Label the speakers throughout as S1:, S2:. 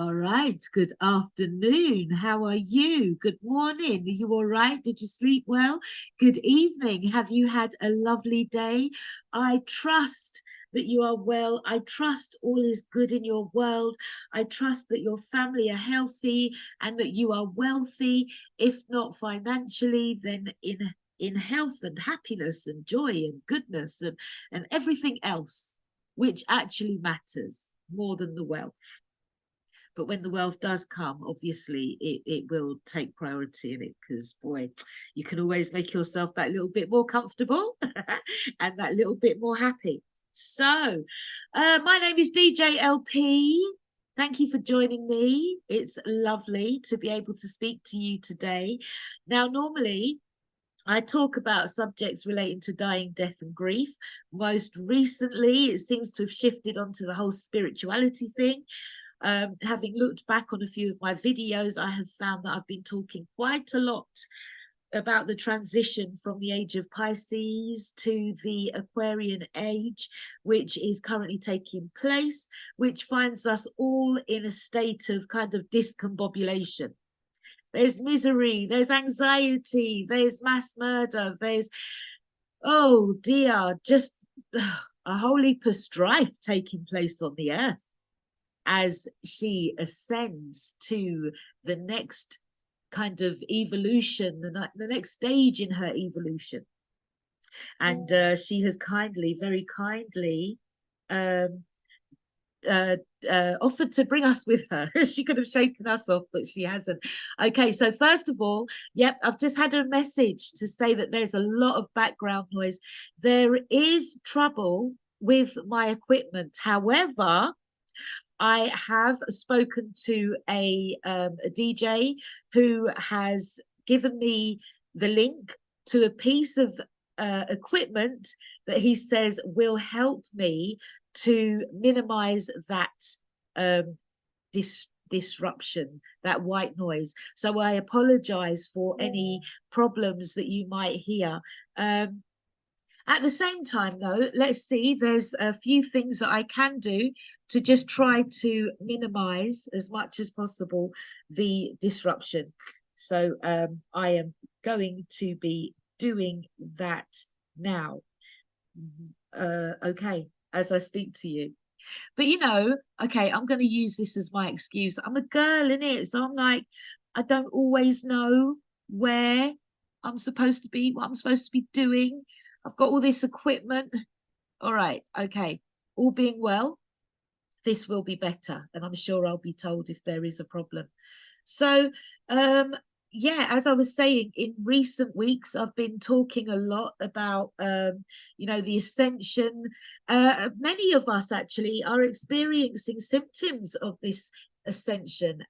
S1: All right. Good afternoon. How are you? Good morning. Are you all right? Did you sleep well? Good evening. Have you had a lovely day? I trust that you are well. I trust all is good in your world. I trust that your family are healthy and that you are wealthy, if not financially, then in health and happiness and joy and goodness and everything else, which actually matters more than the wealth. But when the wealth does come, obviously it will take priority in it, because boy, you can always make yourself that little bit more comfortable and that little bit more happy. So my name is DJ LP. Thank you for joining me. It's lovely to be able to speak to you today. Now, normally I talk about subjects relating to dying, death, and grief. Most recently, it seems to have shifted onto the whole spirituality thing. Having looked back on a few of my videos, I have found that I've been talking quite a lot about the transition from the age of Pisces to the Aquarian age, which is currently taking place, which finds us all in a state of kind of discombobulation. There's misery, there's anxiety, there's mass murder, there's, oh dear, just a whole heap of strife taking place on the earth as she ascends to the next kind of evolution, the next stage in her evolution. And she has kindly, very kindly, um, offered to bring us with her. She could have shaken us off, but she hasn't. Okay, so first of all, yep, I've just had a message to say that there's a lot of background noise. There is trouble with my equipment. However, I have spoken to a DJ who has given me the link to a piece of equipment that he says will help me to minimize that disruption, that white noise. So I apologize for any problems that you might hear. At the same time, though, let's see, there's a few things that I can do to just try to minimize as much as possible the disruption. So I am going to be doing that now. Okay, as I speak to you. But okay, I'm going to use this as my excuse. I'm a girl in it, so I'm like, I don't always know where I'm supposed to be, what I'm supposed to be doing. I've got all this equipment. All right, okay. All being well, this will be better, and I'm sure I'll be told if there is a problem. So, yeah, as I was saying, in recent weeks, I've been talking a lot about, the ascension. Many of us actually are experiencing symptoms of this ascension.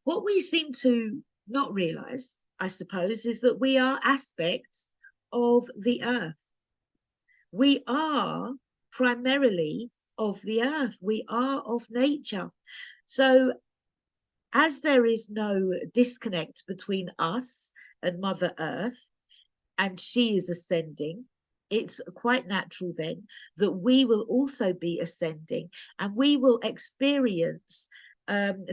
S1: What we seem to not realize, I suppose, is that we are aspects of the earth. We are primarily of the earth. We are of nature. So as there is no disconnect between us and Mother Earth, and she is ascending, it's quite natural then that we will also be ascending, and we will experience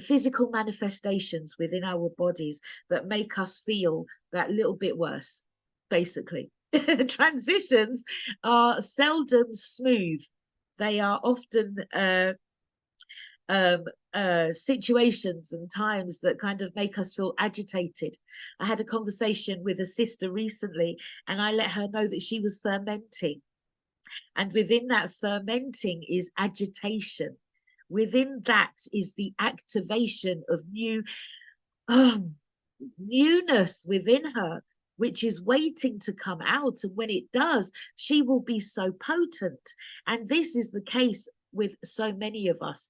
S1: physical manifestations within our bodies that make us feel that little bit worse, basically. Transitions are seldom smooth. They are often situations and times that kind of make us feel agitated. I had a conversation with a sister recently, and I let her know that she was fermenting. And within that fermenting is agitation. Within that is the activation of newness within her, which is waiting to come out. And when it does, she will be so potent. And this is the case with so many of us.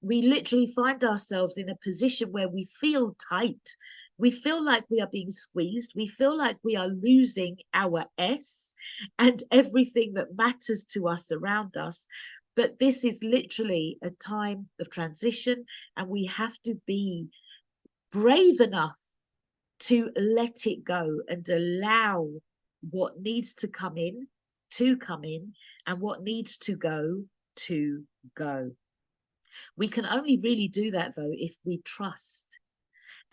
S1: We literally find ourselves in a position where we feel tight. We feel like we are being squeezed. We feel like we are losing our S and everything that matters to us around us. But this is literally a time of transition, and we have to be brave enough to let it go and allow what needs to come in, and what needs to go. We can only really do that, though, if we trust.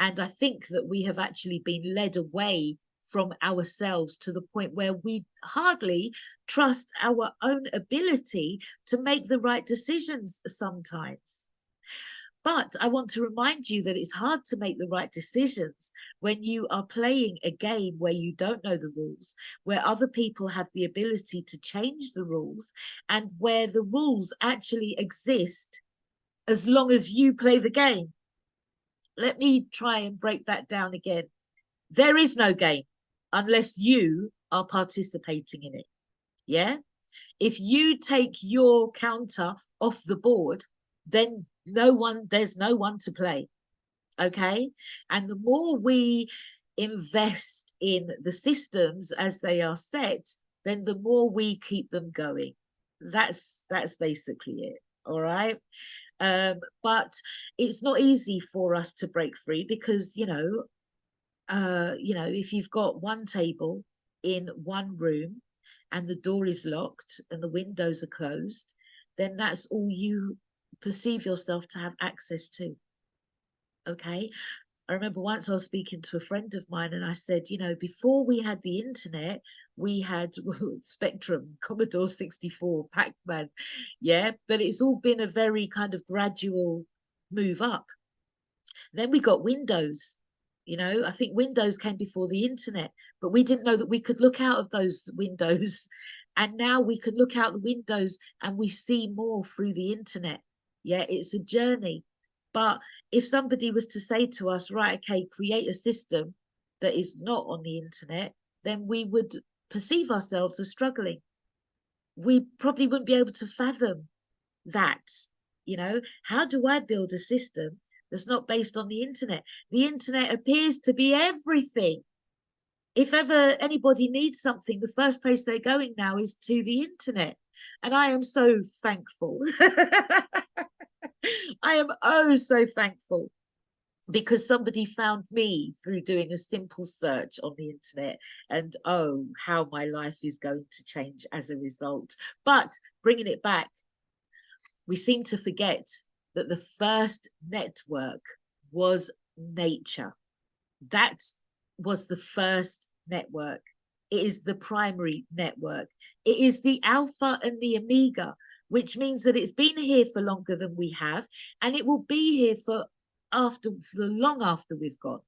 S1: And I think that we have actually been led away from ourselves to the point where we hardly trust our own ability to make the right decisions sometimes. But I want to remind you that it's hard to make the right decisions when you are playing a game where you don't know the rules, where other people have the ability to change the rules, and where the rules actually exist as long as you play the game. Let me try and break that down again. There is no game unless you are participating in it. Yeah. If you take your counter off the board, then there's no one to play. Okay. And the more we invest in the systems as they are set, then the more we keep them going. That's basically it. All right. But it's not easy for us to break free because, if you've got one table in one room and the door is locked and the windows are closed, then that's all you perceive yourself to have access to. Okay. I remember once I was speaking to a friend of mine and I said, before we had the internet, we had Spectrum, Commodore 64, Pac-Man. Yeah. But it's all been a very kind of gradual move up. Then we got Windows. I think Windows came before the internet, but we didn't know that we could look out of those windows. And now we can look out the windows and we see more through the internet. Yeah, it's a journey. But if somebody was to say to us, right, okay, create a system that is not on the internet, then we would perceive ourselves as struggling. We probably wouldn't be able to fathom that. How do I build a system that's not based on the internet? The internet appears to be everything. If ever anybody needs something, the first place they're going now is to the internet. And I am so thankful. I am oh so thankful because somebody found me through doing a simple search on the internet, and oh, how my life is going to change as a result. But bringing it back, we seem to forget that the first network was nature. That was the first network. It is the primary network. It is the alpha and the omega, which means that it's been here for longer than we have, and it will be here for long after we've gone.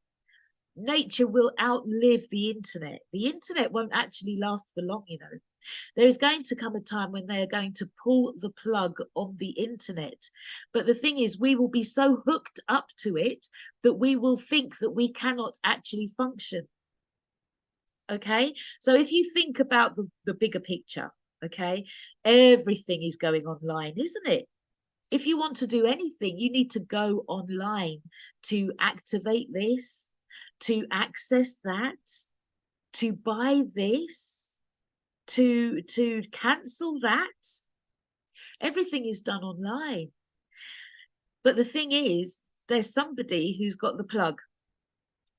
S1: Nature will outlive the internet. The internet won't actually last for long, There is going to come a time when they are going to pull the plug on the internet. But the thing is, we will be so hooked up to it that we will think that we cannot actually function. Okay, so if you think about the bigger picture, okay, everything is going online, isn't it? If you want to do anything, you need to go online to activate this, to access that, to buy this, to cancel that. Everything is done online. But the thing is, there's somebody who's got the plug.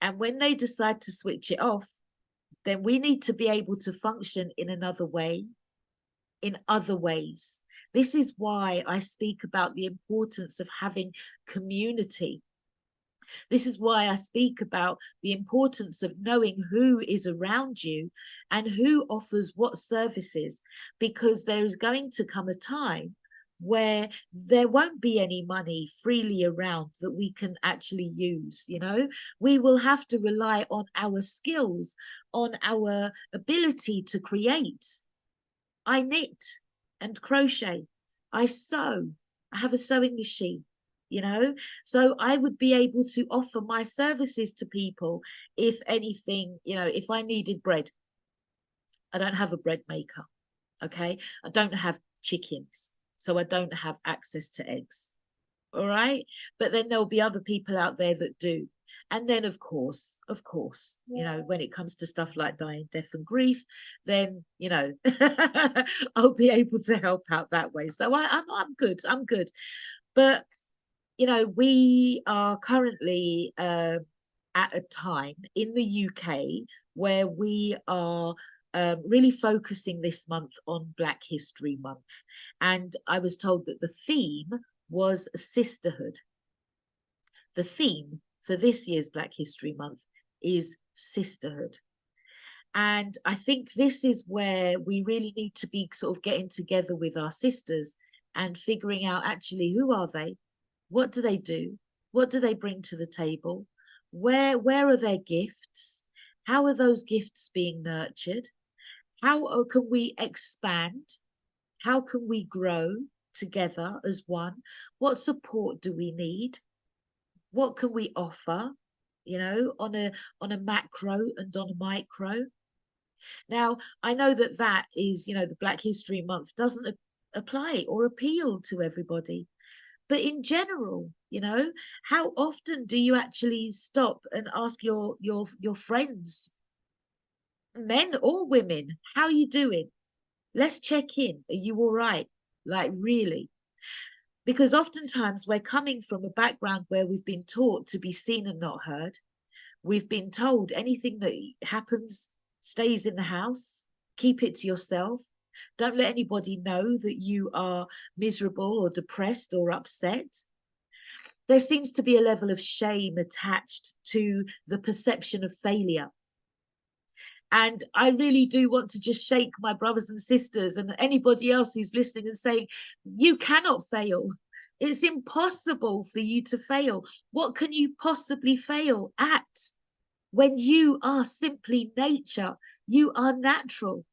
S1: And when they decide to switch it off, then we need to be able to function in another way, in other ways. This is why I speak about the importance of having community. This is why I speak about the importance of knowing who is around you and who offers what services, because there is going to come a time where there won't be any money freely around that we can actually use. We will have to rely on our skills, on our ability to create. I knit and crochet, I sew, I have a sewing machine, so I would be able to offer my services to people. If anything, if I needed bread, I don't have a bread maker. Okay, I don't have chickens, so I don't have access to eggs. All right, but then there'll be other people out there that do. And then of course, when it comes to stuff like dying, death and grief, then I'll be able to help out that way. So I'm good. But we are currently at a time in the UK where we are really focusing this month on Black History Month. And I was told that the theme was sisterhood. The theme for this year's Black History Month is sisterhood. And I think this is where we really need to be sort of getting together with our sisters and figuring out actually who are they? What do they do? What do they bring to the table? Where are their gifts? How are those gifts being nurtured? How can we expand? How can we grow together as one? What support do we need? What can we offer, you know, on a macro and on a micro? Now, I know that that is, you know, the Black History Month doesn't apply or appeal to everybody. But in general, you know, how often do you actually stop and ask your friends, men or women, how you doing? Let's check in. Are you all right? Like, really? Because oftentimes we're coming from a background where we've been taught to be seen and not heard. We've been told anything that happens stays in the house, keep it to yourself. Don't let anybody know that you are miserable or depressed or upset. There seems to be a level of shame attached to the perception of failure. And I really do want to just shake my brothers and sisters and anybody else who's listening and saying, you cannot fail. It's impossible for you to fail. What can you possibly fail at when you are simply nature? You are natural.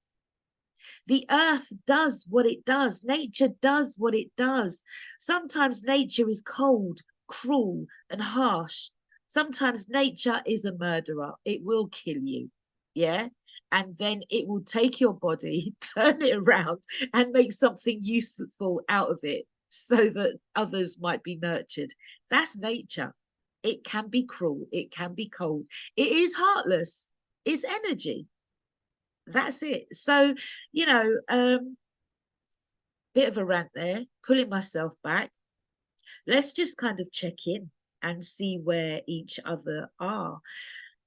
S1: The earth does what it does. Nature does what it does. Sometimes nature is cold, cruel, and harsh. Sometimes nature is a murderer. It will kill you. Yeah. And then it will take your body, turn it around, and make something useful out of it so that others might be nurtured. That's nature. It can be cruel. It can be cold. It is heartless. It's energy. That's it. So, you know, bit of a rant there, pulling myself back. Let's just kind of check in and see where each other are.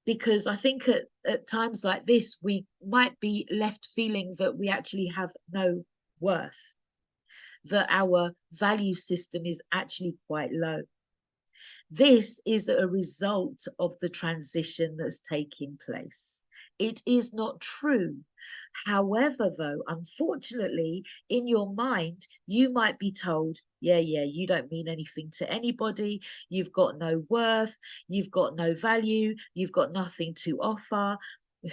S1: Because I think at times like this, we might be left feeling that we actually have no worth, that our value system is actually quite low. This is a result of the transition that's taking place. It is not true. However, though, unfortunately, in your mind, you might be told, yeah, you don't mean anything to anybody. You've got no worth. You've got no value. You've got nothing to offer.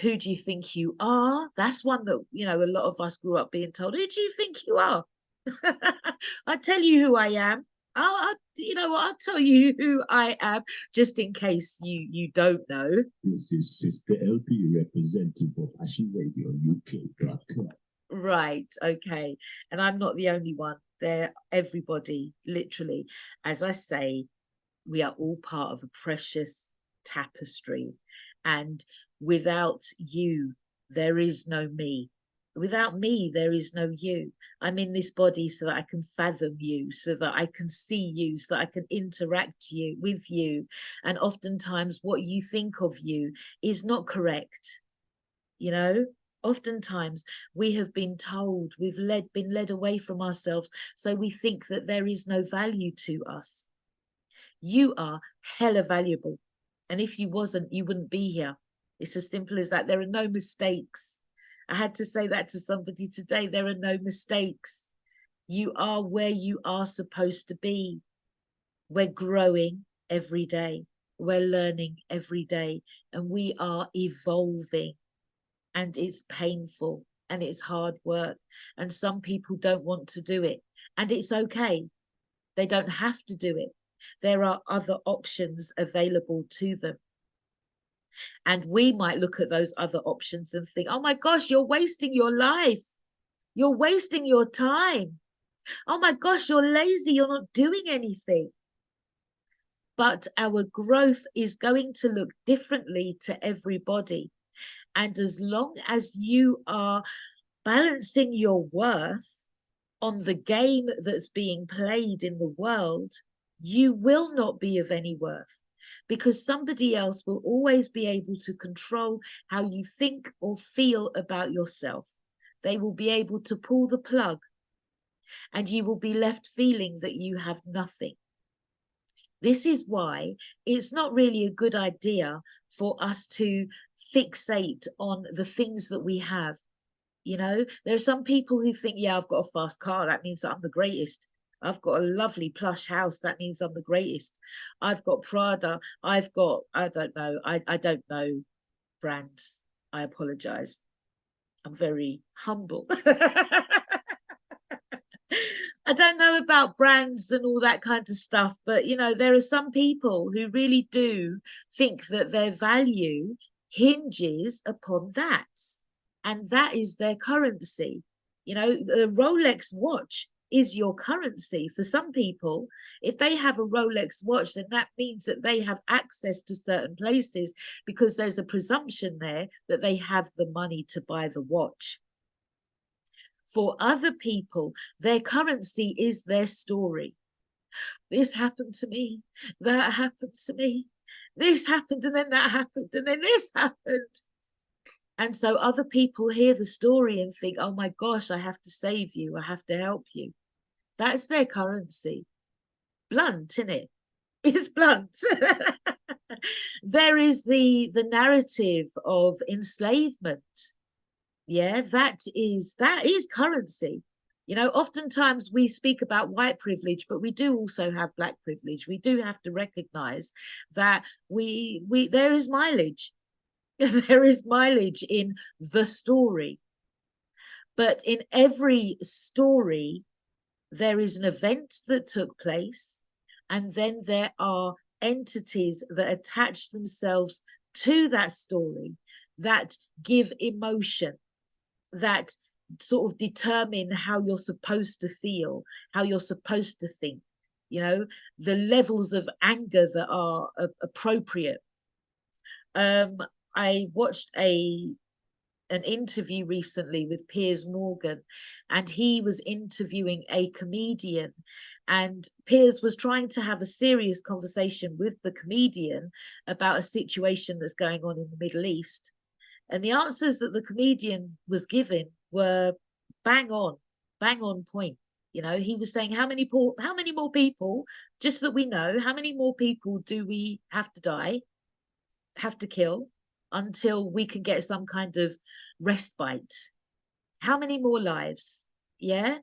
S1: Who do you think you are? That's one that, you know, a lot of us grew up being told, who do you think you are? I tell you who I am. You know what? I'll tell you who I am, just in case you don't know.
S2: This is Sister LP, representative of Ashen Radio UK.
S1: Right, okay. And I'm not the only one. There, everybody, literally, as I say, we are all part of a precious tapestry. And without you, there is no me. Without me, there is no you. I'm in this body so that I can fathom you, so that I can see you, so that I can interact with you. And oftentimes what you think of you is not correct. You know, oftentimes we have been told, been led away from ourselves. So we think that there is no value to us. You are hella valuable. And if you wasn't, you wouldn't be here. It's as simple as that. There are no mistakes. I had to say that to somebody today. There are no mistakes. You are where you are supposed to be. We're growing every day. We're learning every day. And we are evolving. And it's painful and it's hard work. And some people don't want to do it. And it's okay. They don't have to do it. There are other options available to them. And we might look at those other options and think, oh my gosh, you're wasting your life. You're wasting your time. Oh my gosh, you're lazy. You're not doing anything. But our growth is going to look differently to everybody. And as long as you are balancing your worth on the game that's being played in the world, you will not be of any worth, because somebody else will always be able to control how you think or feel about yourself. They will be able to pull the plug. and you will be left feeling that you have nothing. This is why it's not really a good idea for us to fixate on the things that we have. You know, there are some people who think, yeah, I've got a fast car, that means that I'm the greatest. I've got a lovely plush house, that means I'm the greatest. I've got Prada, I've got, I don't know, I don't know brands. I apologize. I'm very humble. I don't know about brands and all that kind of stuff, but you know, there are some people who really do think that their value hinges upon that, and that is their currency. You know, the Rolex watch is your currency. For some people, if they have a Rolex watch, then that means that they have access to certain places because there's a presumption there that they have the money to buy the watch. For other people, their currency is their story. This happened to me, that happened to me, this happened, and then that happened, and then this happened. And so other people hear the story and think, oh my gosh, I have to save you, I have to help you. That's their currency. Blunt, isn't it? It's blunt. There is the narrative of enslavement. Yeah, that is currency. You know, oftentimes we speak about white privilege, but we do also have black privilege. We do have to recognize that there is mileage. There is mileage in the story. But in every story, there is an event that took place, and then there are entities that attach themselves to that story that give emotion, that sort of determine how you're supposed to feel, how you're supposed to think, you know, the levels of anger that are appropriate. I watched an interview recently with Piers Morgan, and he was interviewing a comedian, and Piers was trying to have a serious conversation with the comedian about a situation that's going on in the Middle East. And the answers that the comedian was giving were bang on point. You know, he was saying, how many more people, just that we know, how many more people do we have to die, have to kill, until we can get some kind of respite? How many more lives? Yeah.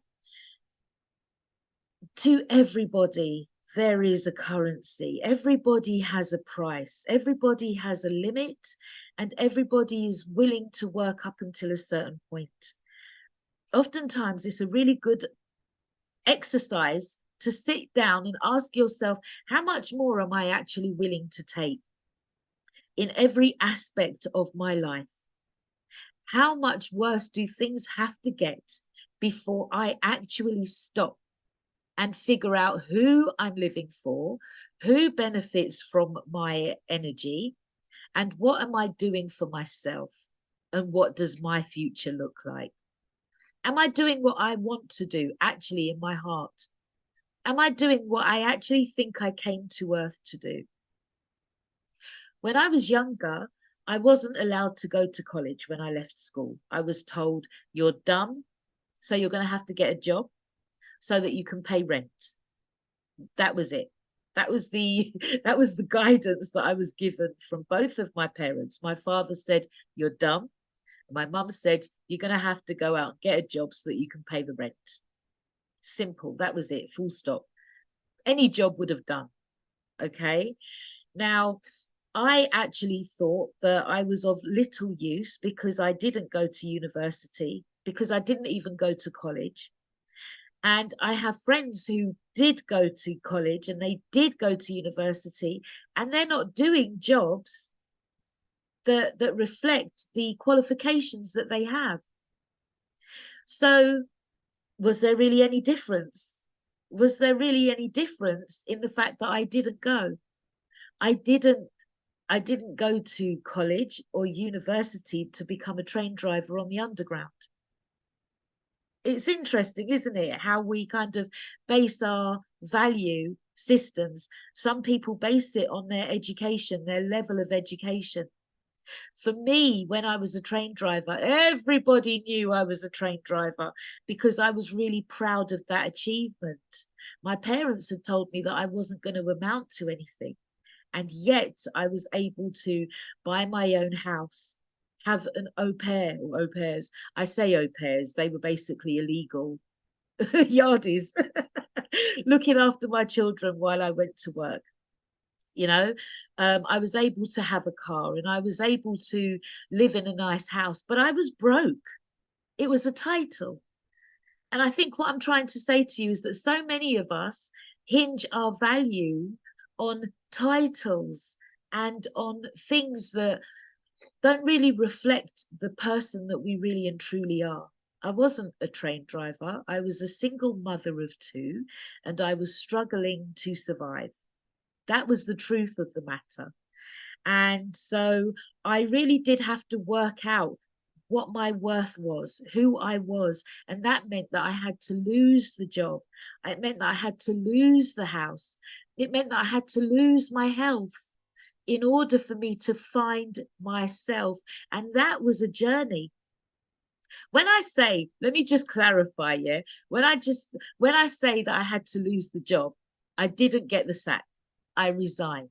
S1: To everybody, there is a currency. Everybody has a price. Everybody has a limit, and everybody is willing to work up until a certain point. Oftentimes, it's a really good exercise to sit down and ask yourself, how much more am I actually willing to take in every aspect of my life? How much worse do things have to get before I actually stop and figure out who I'm living for, who benefits from my energy, and what am I doing for myself, and what does my future look like? Am I doing what I want to do actually in my heart? Am I doing what I actually think I came to earth to do? When I was younger, I wasn't allowed to go to college when I left school. I was told, you're dumb, so you're going to have to get a job so that you can pay rent. That was it. That was the guidance that I was given from both of my parents. My father said, you're dumb. My mum said, you're going to have to go out and get a job so that you can pay the rent. Simple. That was it. Full stop. Any job would have done. Okay. Now, I actually thought that I was of little use because I didn't go to university, because I didn't even go to college. And I have friends who did go to college and they did go to university, and they're not doing jobs that reflect the qualifications that they have. So was there really any difference? Was there really any difference in the fact that I didn't go? I didn't go to college or university to become a train driver on the underground. It's interesting, isn't it, how we kind of base our value systems. Some people base it on their education, their level of education. For me, when I was a train driver, everybody knew I was a train driver because I was really proud of that achievement. My parents had told me that I wasn't going to amount to anything. And yet I was able to buy my own house, have an au pair or au pairs. I say au pairs, they were basically illegal yardies, looking after my children while I went to work. You know, I was able to have a car and I was able to live in a nice house, but I was broke. It was a title. And I think what I'm trying to say to you is that so many of us hinge our value on titles and on things that don't really reflect the person that we really and truly are. I wasn't a train driver. I was a single mother of two, and I was struggling to survive. That was the truth of the matter. And so I really did have to work out what my worth was, who I was. And that meant that I had to lose the job. It meant that I had to lose the house. It meant that I had to lose my health in order for me to find myself. And that was a journey. When I say, let me just clarify, yeah, when I say that I had to lose the job, I didn't get the sack. I resigned.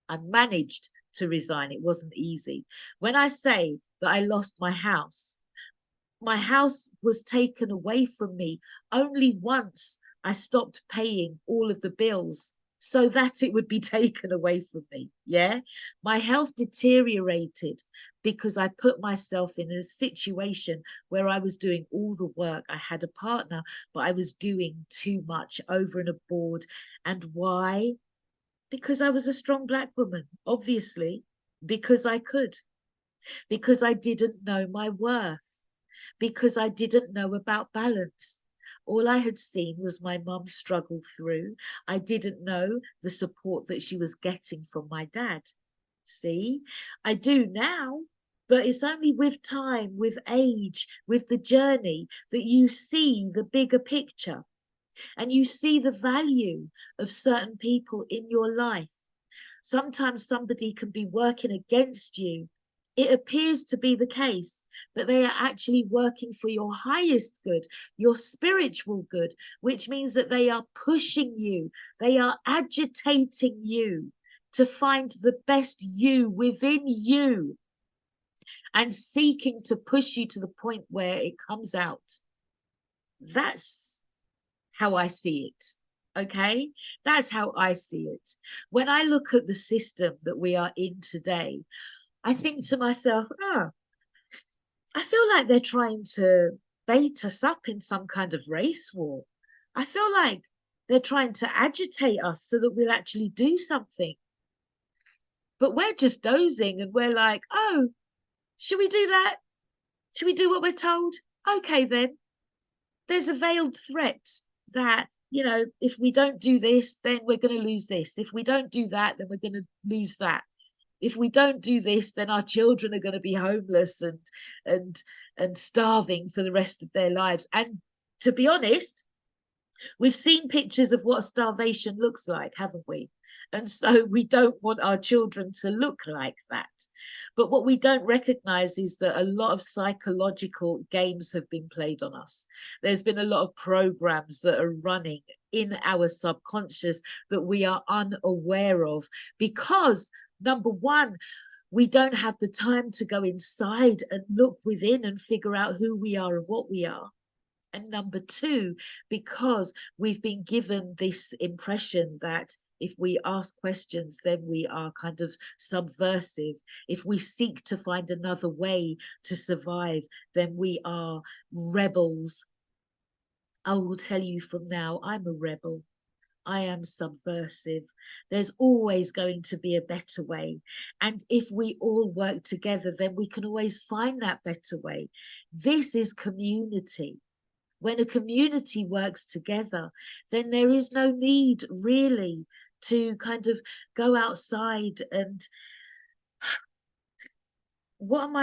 S1: I managed to resign. It wasn't easy. When I say that I lost my house was taken away from me only once I stopped paying all of the bills so that it would be taken away from me. Yeah. My health deteriorated because I put myself in a situation where I was doing all the work. I had a partner, but I was doing too much over and abroad. And why? Because I was a strong Black woman, obviously, because I could, because I didn't know my worth, because I didn't know about balance. All I had seen was my mum struggle through. I didn't know the support that she was getting from my dad. See, I do now, but it's only with time, with age, with the journey that you see the bigger picture. And you see the value of certain people in your life. Sometimes somebody can be working against you. It appears to be the case, but they are actually working for your highest good, your spiritual good, which means that they are pushing you, they are agitating you to find the best you within you and seeking to push you to the point where it comes out. That's how I see it. Okay, that's how I see it. When I look at the system that we are in today, I think to myself, oh, I feel like they're trying to bait us up in some kind of race war. I feel like they're trying to agitate us so that we'll actually do something. But we're just dozing and we're like, oh, should we do that? Should we do what we're told? Okay, then. There's a veiled threat that, you know, if we don't do this, then we're going to lose this. If we don't do that, then we're going to lose that. If we don't do this, then our children are going to be homeless and starving for the rest of their lives. And to be honest, we've seen pictures of what starvation looks like, haven't we? And so we don't want our children to look like that. But what we don't recognize is that a lot of psychological games have been played on us. There's been a lot of programs that are running in our subconscious that we are unaware of because, number one, we don't have the time to go inside and look within and figure out who we are and what we are. And number two, because we've been given this impression that if we ask questions, then we are kind of subversive. If we seek to find another way to survive, then we are rebels. I will tell you from now, I'm a rebel. I am subversive. There's always going to be a better way. And if we all work together, then we can always find that better way. This is community. When a community works together, then there is no need really to kind of go outside and what am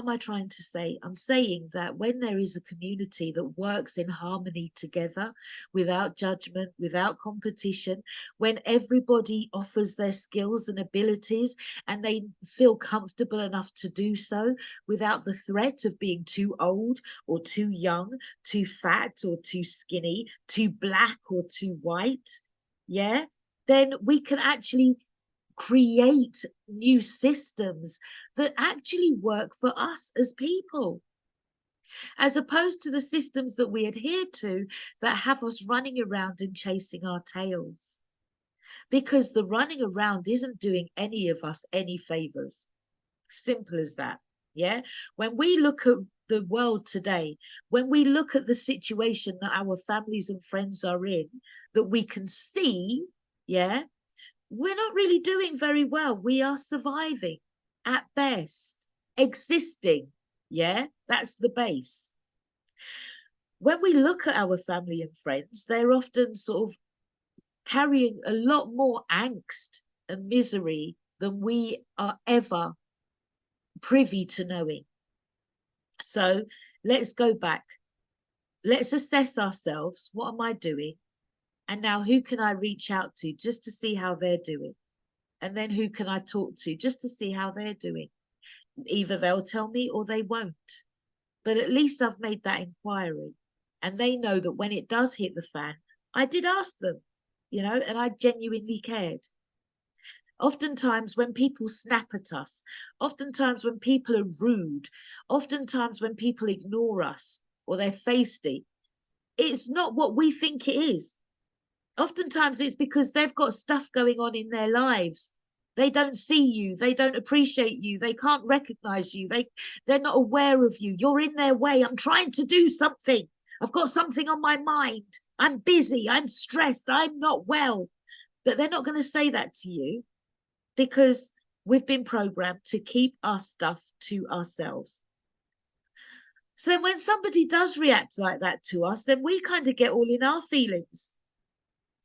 S1: I trying to say? I'm saying that when there is a community that works in harmony together, without judgment, without competition, when everybody offers their skills and abilities and they feel comfortable enough to do so without the threat of being too old or too young, too fat or too skinny, too black or too white, yeah, then we can actually create new systems that actually work for us as people, as opposed to the systems that we adhere to that have us running around and chasing our tails. Because the running around isn't doing any of us any favors. Simple as that. Yeah. When we look at the world today, when we look at the situation that our families and friends are in, that we can see, yeah, we're not really doing very well. We are surviving at best, existing. Yeah, that's the base. When we look at our family and friends, they're often sort of carrying a lot more angst and misery than we are ever privy to knowing. So let's go back. Let's assess ourselves. What am I doing? And now who can I reach out to just to see how they're doing? And then who can I talk to just to see how they're doing? Either they'll tell me or they won't. But at least I've made that inquiry. And they know that when it does hit the fan, I did ask them, and I genuinely cared. Oftentimes when people snap at us, oftentimes when people are rude, oftentimes when people ignore us or they're feisty, it's not what we think it is. Oftentimes it's because they've got stuff going on in their lives. They don't see you, they don't appreciate you, they can't recognize you, they're not aware of you, you're in their way. I'm trying to do something, I've got something on my mind, I'm busy, I'm stressed, I'm not well. But they're not going to say that to you because we've been programmed to keep our stuff to ourselves. So when somebody does react like that to us, then we kind of get all in our feelings.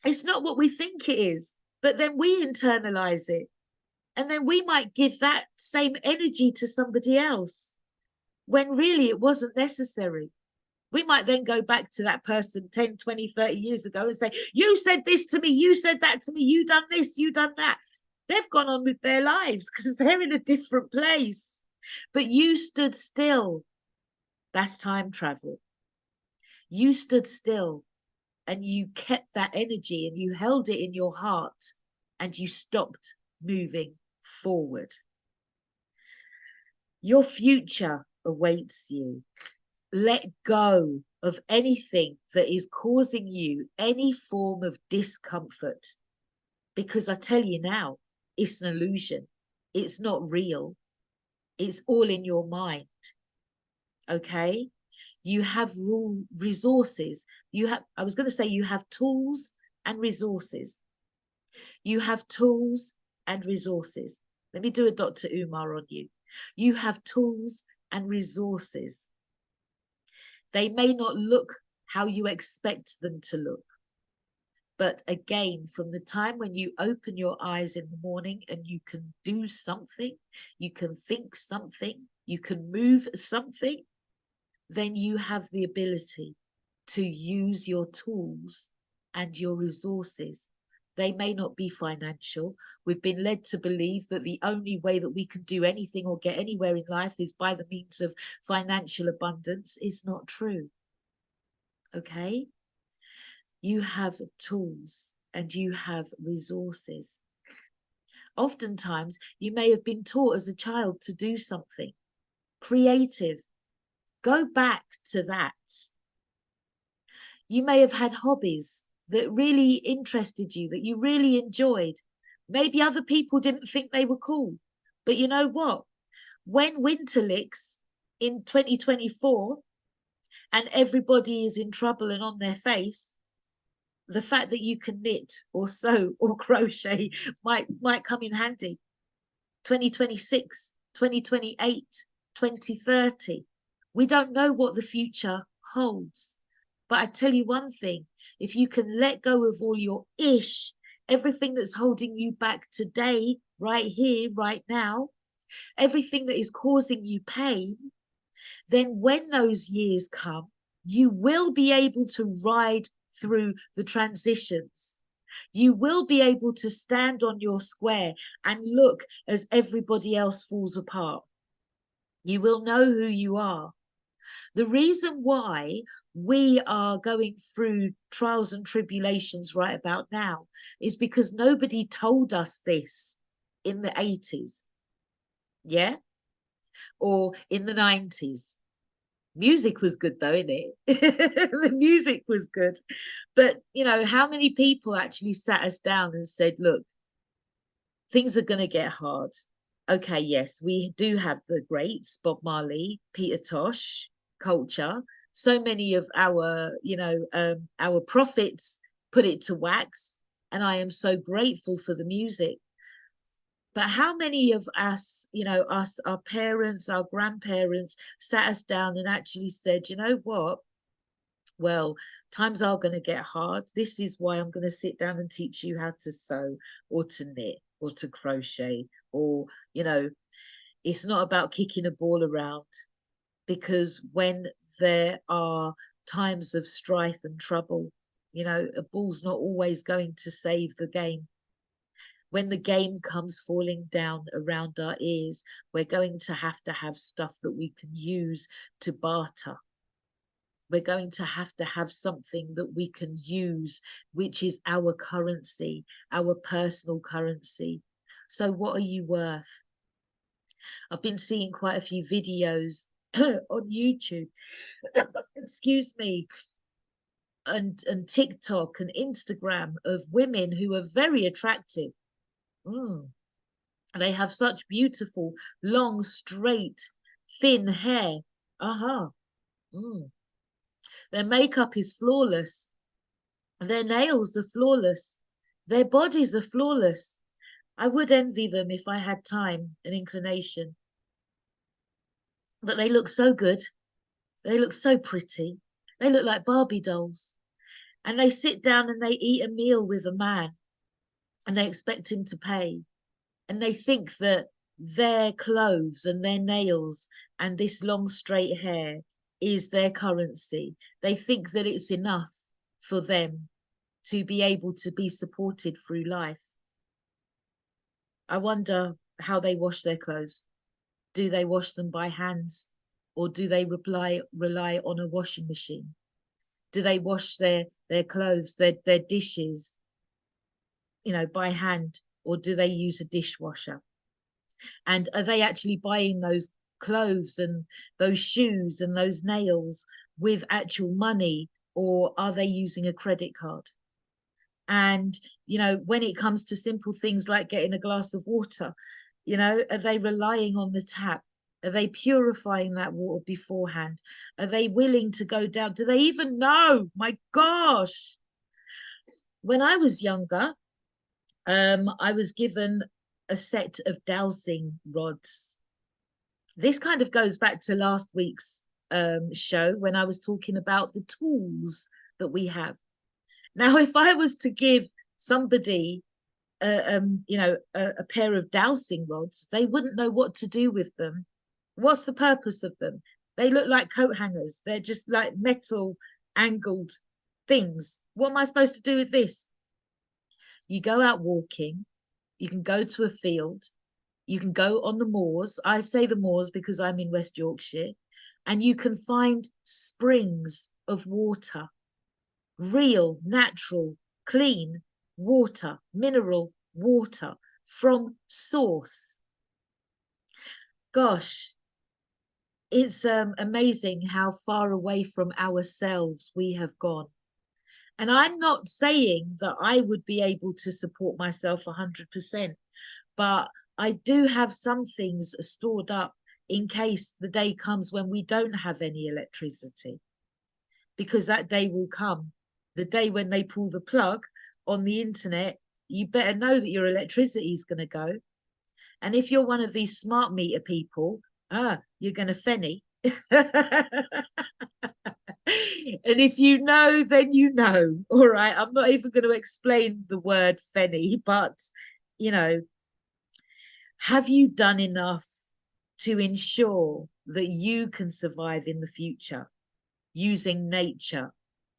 S1: It's not what we think it is, but then we internalize it. And then we might give that same energy to somebody else when really it wasn't necessary. We might then go back to that person 10, 20, 30 years ago and say, you said this to me, you said that to me, you done this, you done that. They've gone on with their lives because they're in a different place. But you stood still. That's time travel. You stood still and you kept that energy and you held it in your heart and you stopped moving forward. Your future awaits you. Let go of anything that is causing you any form of discomfort, because I tell you now, it's an illusion. It's not real. It's all in your mind. Okay? You have resources. I was going to say you have tools and resources. You have tools and resources. Let me do a Dr. Umar on you. You have tools and resources. They may not look how you expect them to look. But again, from the time when you open your eyes in the morning and you can do something, you can think something, you can move something, then you have the ability to use your tools and your resources. They may not be financial. We've been led to believe that the only way that we can do anything or get anywhere in life is by the means of financial abundance. It's not true. Okay? You have tools and you have resources. Oftentimes, you may have been taught as a child to do something creative. Go back to that. You may have had hobbies that really interested you, that you really enjoyed. Maybe other people didn't think they were cool. But you know what? When Winterlicks in 2024 and everybody is in trouble and on their face, the fact that you can knit or sew or crochet might come in handy. 2026, 2028, 2030. We don't know what the future holds. But I tell you one thing, if you can let go of all your everything that's holding you back today, right here, right now, everything that is causing you pain, then when those years come, you will be able to ride through the transitions. You will be able to stand on your square and look as everybody else falls apart. You will know who you are. The reason why we are going through trials and tribulations right about now is because nobody told us this in the 80s, yeah, or in the 90s. Music was good though, innit? The music was good. But, you know, how many people actually sat us down and said, look, things are going to get hard. Okay, yes, we do have the greats, Bob Marley, Peter Tosh, culture. So many of our, our prophets put it to wax. And I am so grateful for the music. But how many of us, our parents, our grandparents sat us down and actually said, you know what? Well, times are going to get hard. This is why I'm going to sit down and teach you how to sew or to knit or to crochet, or, it's not about kicking a ball around, because when there are times of strife and trouble, a ball's not always going to save the game. When the game comes falling down around our ears, we're going to have stuff that we can use to barter. We're going to have something that we can use, which is our currency, our personal currency. So what are you worth? I've been seeing quite a few videos on YouTube, excuse me, and TikTok and Instagram of women who are very attractive. They have such beautiful, long, straight, thin hair. Their makeup is flawless. Their nails are flawless. Their bodies are flawless. I would envy them if I had time and inclination. But they look so good. They look so pretty. They look like Barbie dolls. And they sit down and they eat a meal with a man and they expect him to pay. And they think that their clothes and their nails and this long straight hair is their currency. They think that it's enough for them to be able to be supported through life. I wonder how they wash their clothes. Do they wash them by hands, or do they rely on a washing machine? Do they wash their clothes, their dishes, by hand, or do they use a dishwasher? And are they actually buying those clothes and those shoes and those nails with actual money, or are they using a credit card? And, when it comes to simple things like getting a glass of water, are they relying on the tap? Are they purifying that water beforehand? Are they willing to go down? Do they even know? My gosh. When I was younger, I was given a set of dowsing rods. This kind of goes back to last week's show when I was talking about the tools that we have. Now, if I was to give somebody, a pair of dowsing rods, they wouldn't know what to do with them. What's the purpose of them? They look like coat hangers. They're just like metal angled things. What am I supposed to do with this? You go out walking, you can go to a field, you can go on the moors. I say the moors because I'm in West Yorkshire, and you can find springs of water, real, natural, clean water, mineral water from source. Gosh, it's amazing how far away from ourselves we have gone. And I'm not saying that I would be able to support myself 100%, but I do have some things stored up in case the day comes when we don't have any electricity, because that day will come. The day when they pull the plug on the internet, you better know that your electricity is going to go. And if you're one of these smart meter people, you're going to fenny. And if you know, then you know. All right. I'm not even going to explain the word fenny, but, have you done enough to ensure that you can survive in the future using nature.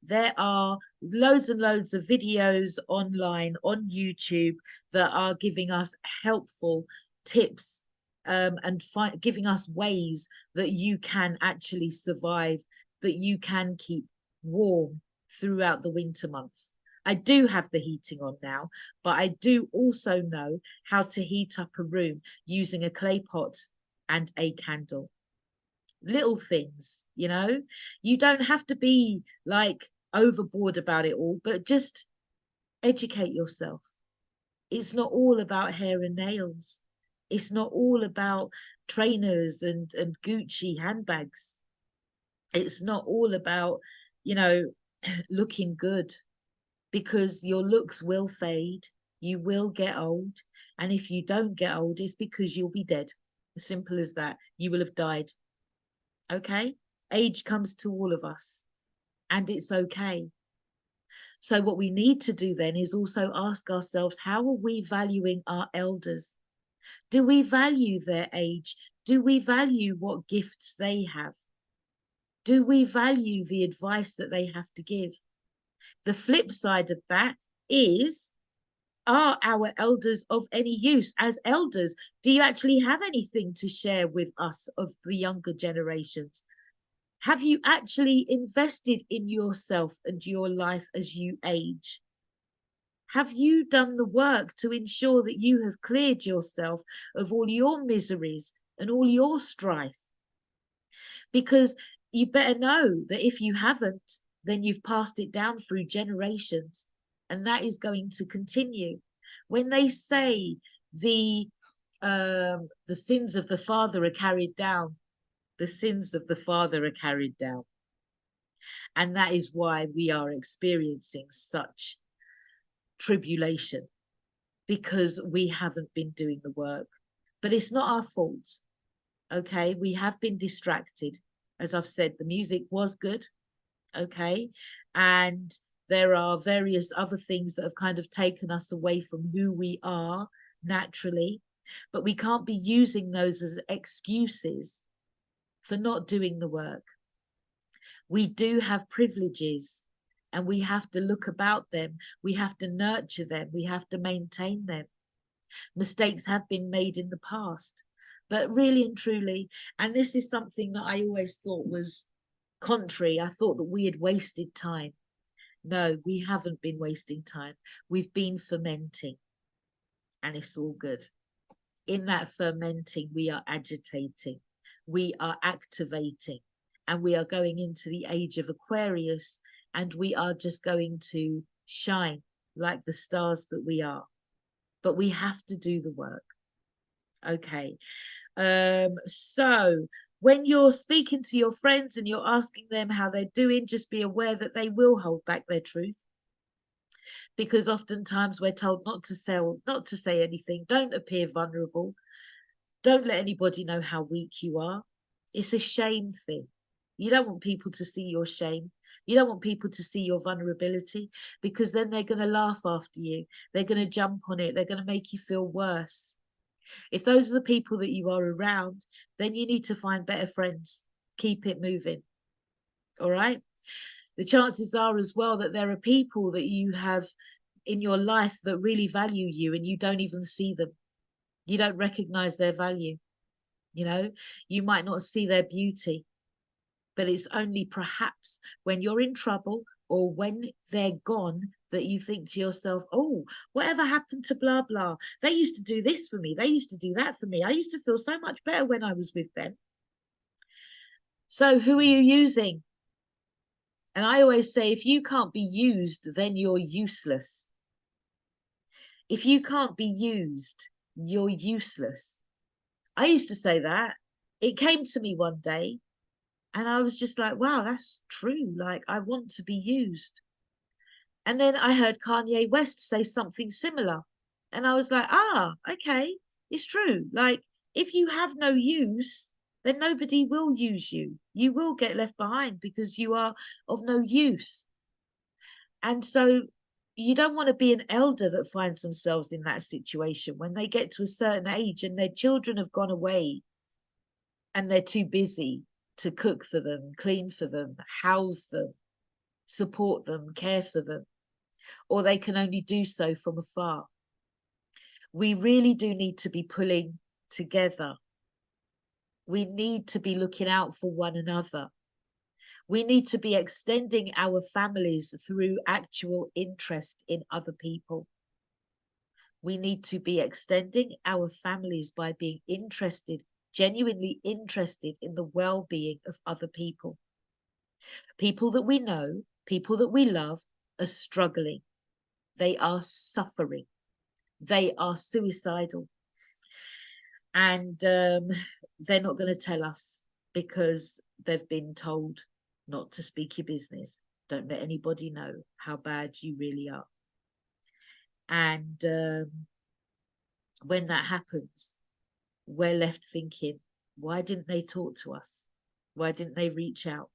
S1: There are loads and loads of videos online on YouTube that are giving us helpful tips, and giving us ways that you can actually survive, that you can keep warm throughout the winter months. I do have the heating on now, but I do also know how to heat up a room using a clay pot and a candle. Little things, you know, you don't have to be like overboard about it all, but just educate yourself. It's not all about hair and nails. It's not all about trainers and Gucci handbags. It's not all about, you know, looking good, because your looks will fade. You will get old. And if you don't get old, it's because you'll be dead. As simple as that. You will have died. Okay? Age comes to all of us, and it's okay. So what we need to do then is also ask ourselves, how are we valuing our elders? Do we value their age? Do we value what gifts they have? Do we value the advice that they have to give? The flip side of that is, are our elders of any use? As elders, do you actually have anything to share with us of the younger generations? Have you actually invested in yourself and your life as you age? Have you done the work to ensure that you have cleared yourself of all your miseries and all your strife? Because you better know that if you haven't, then you've passed it down through generations, and that is going to continue. When they say the sins of the father are carried down, the sins of the father are carried down. And that is why we are experiencing such tribulation, because we haven't been doing the work. But it's not our fault. Okay, we have been distracted. As I've said, the music was good. Okay, and there are various other things that have kind of taken us away from who we are naturally, but we can't be using those as excuses for not doing the work. We do have privileges, and we have to look about them. We have to nurture them. We have to maintain them. Mistakes have been made in the past, but really and truly, and this is something that I always thought was contrary. I thought that we had wasted time. No, we haven't been wasting time. We've been fermenting, and it's all good. In that fermenting, we are agitating, we are activating, and we are going into the age of Aquarius, and we are just going to shine like the stars that we are. But we have to do the work. Okay. So when you're speaking to your friends and you're asking them how they're doing, just be aware that they will hold back their truth, because oftentimes we're told not to say anything. Don't appear vulnerable. Don't let anybody know how weak you are. It's a shame thing. You don't want people to see your shame. You don't want people to see your vulnerability, because then they're going to laugh after you. They're going to jump on it. They're going to make you feel worse. If those are the people that you are around, then you need to find better friends. Keep it moving. All right. The chances are as well that there are people that you have in your life that really value you, and you don't even see them. You don't recognize their value. You know, you might not see their beauty, but it's only perhaps when you're in trouble or when they're gone that you think to yourself, oh, whatever happened to blah, blah? They used to do this for me. They used to do that for me. I used to feel so much better when I was with them. So who are you using? And I always say, if you can't be used, then you're useless. If you can't be used, you're useless. I used to say that. It came to me one day, and I was just like, wow, that's true. Like, I want to be used. And then I heard Kanye West say something similar. And I was like, ah, okay, it's true. Like, if you have no use, then nobody will use you. You will get left behind because you are of no use. And so you don't want to be an elder that finds themselves in that situation when they get to a certain age and their children have gone away and they're too busy to cook for them, clean for them, house them, support them, care for them, or they can only do so from afar. We really do need to be pulling together. We need to be looking out for one another. We need to be extending our families through actual interest in other people. We need to be extending our families by being interested, genuinely interested in the well-being of other people. People that we know, people that we love, are struggling. They are suffering. They are suicidal. And they're not going to tell us because they've been told not to speak your business. Don't let anybody know how bad you really are. And when that happens, we're left thinking, why didn't they talk to us? Why didn't they reach out?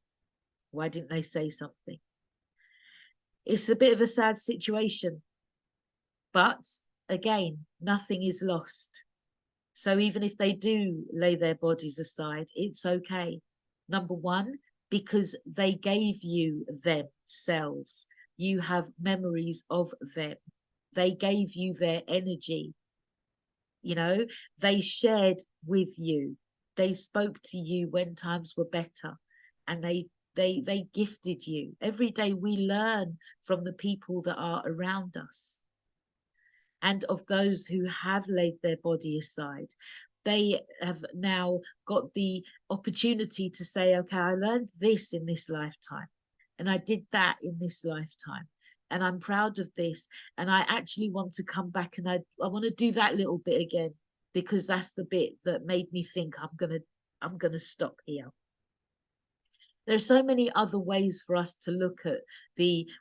S1: Why didn't they say something? It's a bit of a sad situation. But again, nothing is lost. So even if they do lay their bodies aside, it's okay. Number one, because they gave you themselves. You have memories of them. They gave you their energy. You know, they shared with you. They spoke to you when times were better, and they gifted you. Every day we learn from the people that are around us. And of those who have laid their body aside, they have now got the opportunity to say, okay, I learned this in this lifetime, and I did that in this lifetime, and I'm proud of this, and I actually want to come back and I want to do that little bit again, because that's the bit that made me think I'm gonna stop here. There are so many other ways for us to look at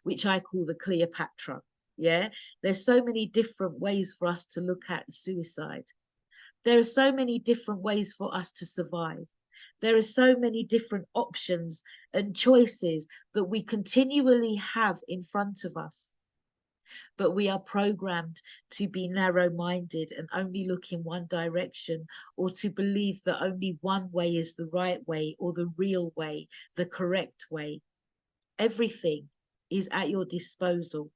S1: which I call the Cleopatra. Yeah, there's so many different ways for us to look at suicide. There are so many different ways for us to survive. There are so many different options and choices that we continually have in front of us. But we are programmed to be narrow-minded and only look in one direction, or to believe that only one way is the right way, or the real way, the correct way. Everything is at your disposal.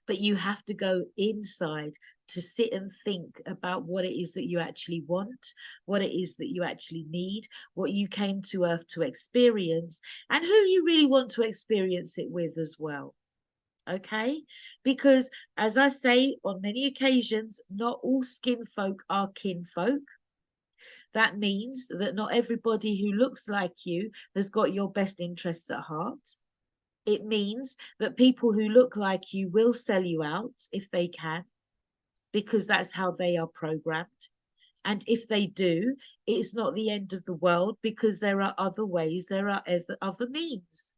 S1: But you have to go inside to sit and think about what it is that you actually want, what it is that you actually need, what you came to Earth to experience, and who you really want to experience it with as well. Okay? Because, as I say on many occasions, not all skin folk are kinfolk. That means that not everybody who looks like you has got your best interests at heart. It means that people who look like you will sell you out if they can, because that's how they are programmed. And if they do, it's not the end of the world, because there are other ways, there are other means.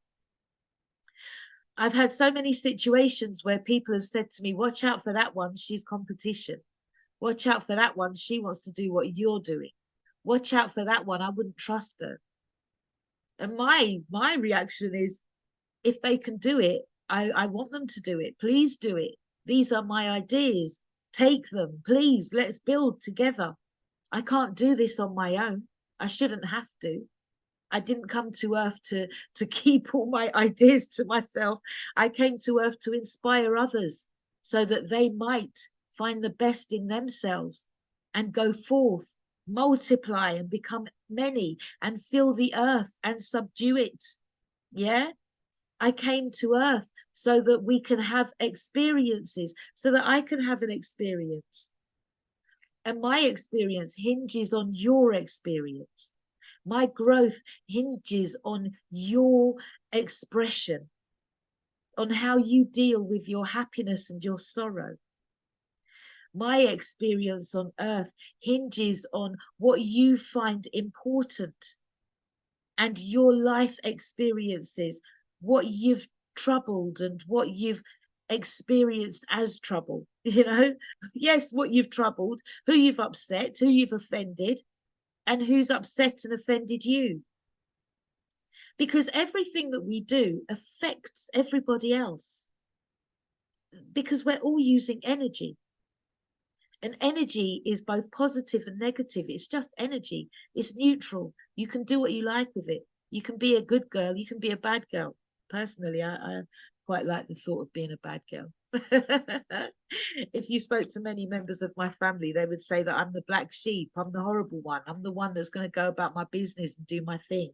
S1: I've had so many situations where people have said to me, watch out for that one, she's competition. Watch out for that one, she wants to do what you're doing. Watch out for that one, I wouldn't trust her. And my reaction is, if they can do it, I want them to do it. Please do it. These are my ideas. Take them, please. Let's build together. I can't do this on my own. I shouldn't have to. I didn't come to Earth to keep all my ideas to myself. I came to Earth to inspire others so that they might find the best in themselves and go forth, multiply and become many and fill the earth and subdue it. Yeah? I came to Earth so that we can have experiences, so that I can have an experience. And my experience hinges on your experience. My growth hinges on your expression, on how you deal with your happiness and your sorrow. My experience on Earth hinges on what you find important, and your life experiences, what you've troubled and what you've experienced as trouble. Yes, what you've troubled, who you've upset, who you've offended, and who's upset and offended you. Because everything that we do affects everybody else, because we're all using energy. And energy is both positive and negative. It's just energy. It's neutral. You can do what you like with it. You can be a good girl. You can be a bad girl. Personally, I quite like the thought of being a bad girl. If you spoke to many members of my family, they would say that I'm the black sheep. I'm the horrible one. I'm the one that's going to go about my business and do my thing.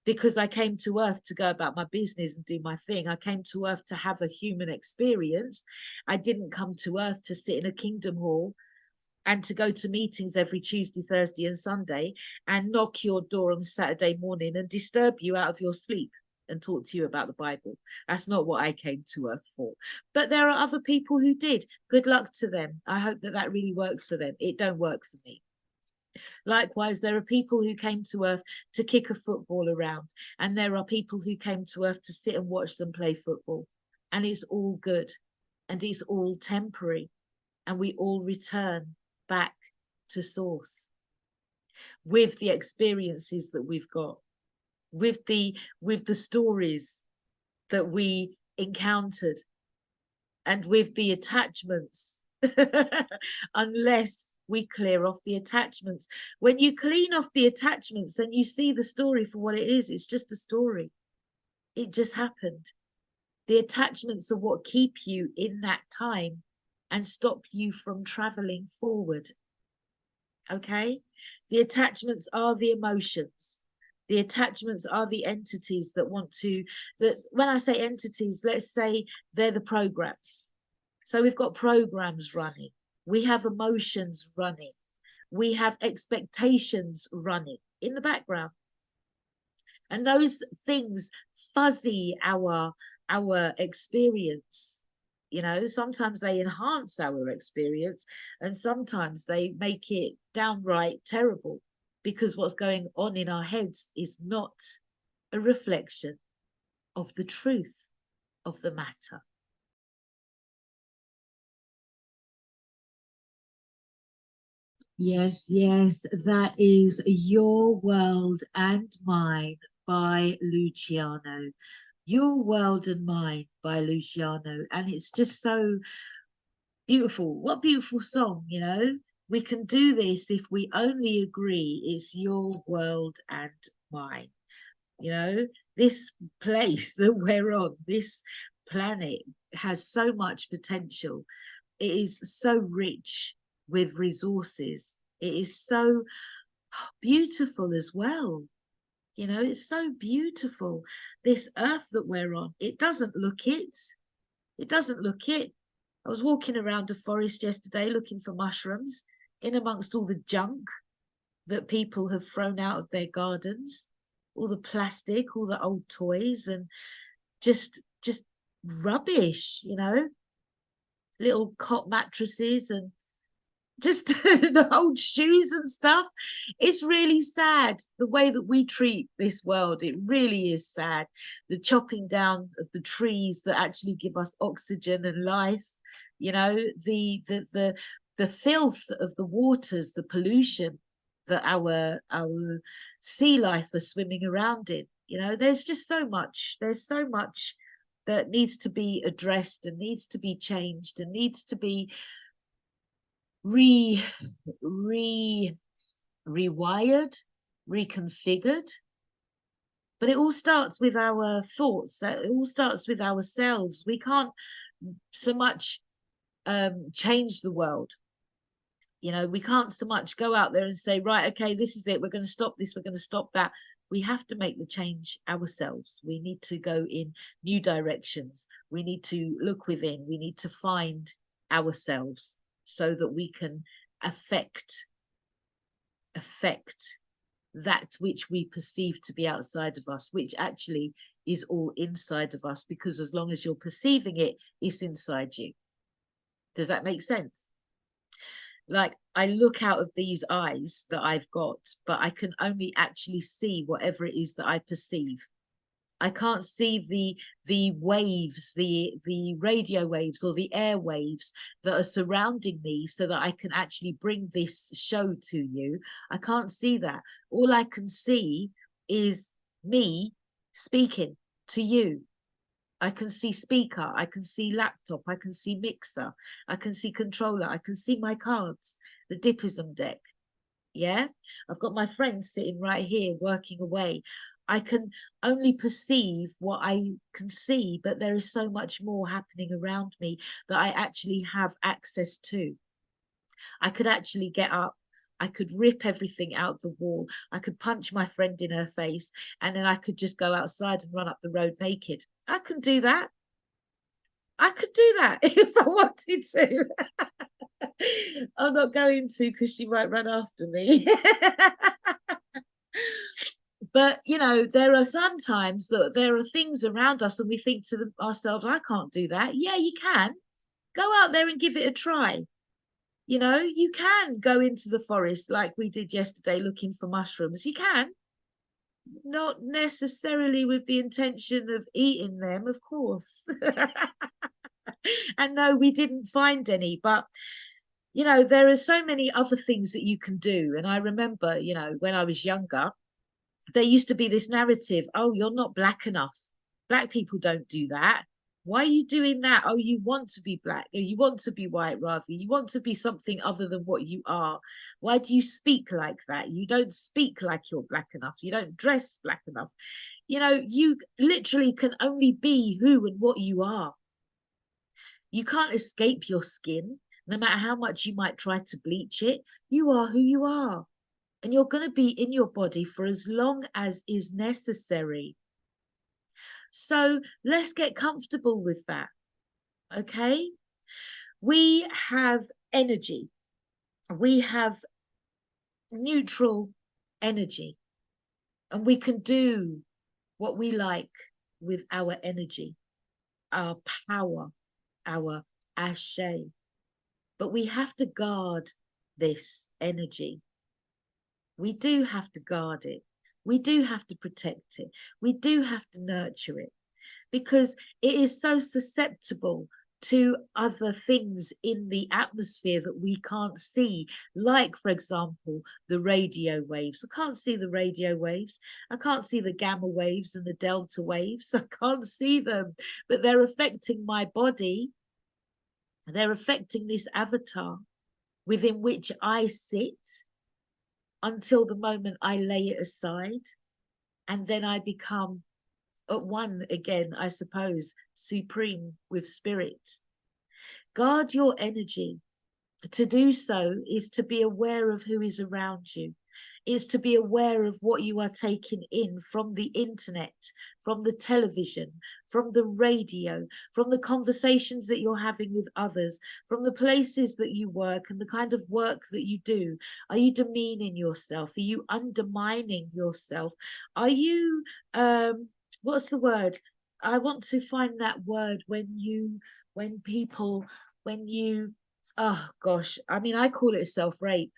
S1: Because I came to earth to go about my business and do my thing. I came to earth to have a human experience. I didn't come to earth to sit in a kingdom hall and to go to meetings every Tuesday, Thursday and Sunday and knock your door on Saturday morning and disturb you out of your sleep and talk to you about the Bible. That's not what I came to earth for. But there are other people who did. Good luck to them. I hope that that really works for them. It don't work for me. Likewise, there are people who came to earth to kick a football around, and there are people who came to earth to sit and watch them play football. And it's all good, and it's all temporary, and we all return back to source with the experiences that we've got, with the stories that we encountered, and with the attachments. Unless we clear off the attachments. When you clean off the attachments, then you see the story for what it is. It's just a story. It just happened. The attachments are what keep you in that time and stop you from traveling forward. Okay? The attachments are the emotions. The attachments are the entities that want to, that when I say entities, let's say they're the programs. So we've got programs running. We have emotions running. We have expectations running in the background. And those things fuzzy our experience. You know, sometimes they enhance our experience and sometimes they make it downright terrible because what's going on in our heads is not a reflection of the truth of the matter. Yes, yes, that is Your World and Mine by Luciano. Your World and Mine by Luciano. And it's just so beautiful. What beautiful song, you know? We can do this if we only agree it's your world and mine. You know, this place that we're on, this planet has so much potential. It is so rich with resources. It is so beautiful as well. You know, it's so beautiful. This earth that we're on, it doesn't look it. It doesn't look it. I was walking around a forest yesterday looking for mushrooms in amongst all the junk that people have thrown out of their gardens, all the plastic, all the old toys, and just rubbish, you know, little cot mattresses and just the old shoes and stuff. It's really sad the way that we treat this world. It really is sad. The chopping down of the trees that actually give us oxygen and life, you know, the filth of the waters, the pollution that our sea life are swimming around in. You know, there's just so much. There's so much that needs to be addressed and needs to be changed and needs to be rewired, reconfigured. But it all starts with our thoughts. It all starts with ourselves. We can't so much change the world. You know, we can't so much go out there and say, right, okay, this is it. We're going to stop this. We're going to stop that. We have to make the change ourselves. We need to go in new directions. We need to look within. We need to find ourselves so that we can affect that which we perceive to be outside of us, which actually is all inside of us, because as long as you're perceiving it, it's inside you. Does that make sense? Like, I look out of these eyes that I've got, but I can only actually see whatever it is that I perceive. I can't see the waves, the radio waves or the air waves that are surrounding me so that I can actually bring this show to you. I can't see that. All I can see is me speaking to you. I can see speaker, I can see laptop, I can see mixer, I can see controller, I can see my cards, the Dippism deck. Yeah, I've got my friend sitting right here working away. I can only perceive what I can see, but there is so much more happening around me that I actually have access to. I could actually get up. I could rip everything out the wall. I could punch my friend in her face, and then I could just go outside and run up the road naked. I can do that. I could do that if I wanted to. I'm not going to because she might run after me. But you know, there are sometimes that there are things around us and we think to ourselves, I can't do that. Yeah, you can. Go out there and give it a try. You know, you can go into the forest like we did yesterday looking for mushrooms. You can. Not necessarily with the intention of eating them, of course. And no, we didn't find any, but you know, there are so many other things that you can do. And I remember, you know, when I was younger, there used to be this narrative, oh, you're not black enough. Black people don't do that. Why are you doing that? Oh, you want to be black, or you want to be white, rather. You want to be something other than what you are. Why do you speak like that? You don't speak like you're black enough. You don't dress black enough. You know, you literally can only be who and what you are. You can't escape your skin, no matter how much you might try to bleach it. You are who you are. And you're going to be in your body for as long as is necessary. So let's get comfortable with that. Okay? We have energy. We have neutral energy. And we can do what we like with our energy, our power, our ashe. But we have to guard this energy. We do have to guard it. We do have to protect it. We do have to nurture it because it is so susceptible to other things in the atmosphere that we can't see. Like, for example, the radio waves. I can't see the radio waves. I can't see the gamma waves and the delta waves. I can't see them, but they're affecting my body. They're affecting this avatar within which I sit until the moment I lay it aside, and then I become at one again, I suppose, supreme with spirit. Guard your energy. To do so is to be aware of who is around you. Is to be aware of what you are taking in from the internet, from the television, from the radio, from the conversations that you're having with others, from the places that you work and the kind of work that you do. Are you demeaning yourself? Are you undermining yourself? Are you, what's the word? I want to find that word when people, when you, oh gosh, I mean, I call it self-rape.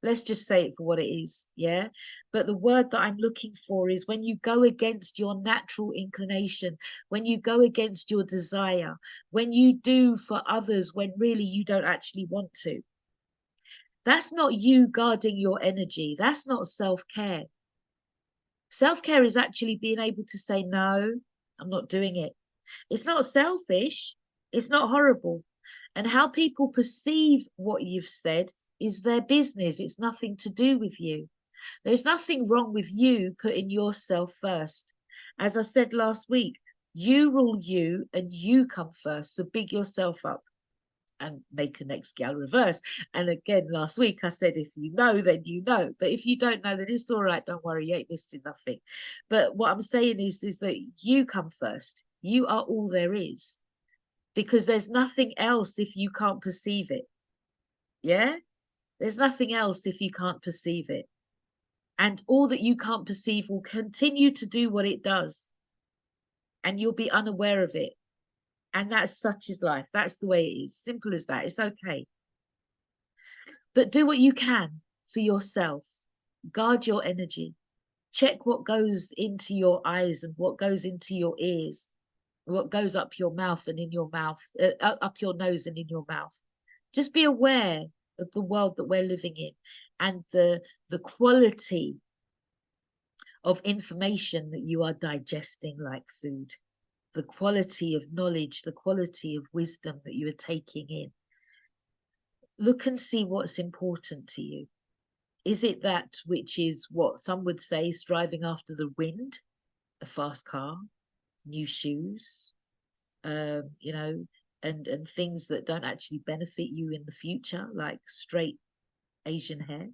S1: Let's just say it for what it is, yeah? But the word that I'm looking for is when you go against your natural inclination, when you go against your desire, when you do for others when really you don't actually want to. That's not you guarding your energy. That's not self-care. Self-care is actually being able to say, no, I'm not doing it. It's not selfish. It's not horrible. And how people perceive what you've said is their business. It's nothing to do with you. There's nothing wrong with you putting yourself first. As I said last week, you rule you and you come first. So big yourself up and make a next gal reverse. And again, last week I said, if you know, then you know. But if you don't know, then it's all right. Don't worry, you ain't missing nothing. But what I'm saying is that you come first. You are all there is. Because there's nothing else if you can't perceive it. Yeah? There's nothing else if you can't perceive it. And all that you can't perceive will continue to do what it does. And you'll be unaware of it. And that's such is life. That's the way it is. Simple as that. It's okay. But do what you can for yourself. Guard your energy. Check what goes into your eyes and what goes into your ears. What goes up your mouth and in your mouth, up your nose and in your mouth. Just be aware of the world that we're living in and the quality of information that you are digesting like food. the quality of knowledge, the quality of wisdom that you are taking in. Look and see what's important to you. Is it that which is what some would say striving after the wind, a fast car, new shoes, you know, and things that don't actually benefit you in the future, like straight Asian hair?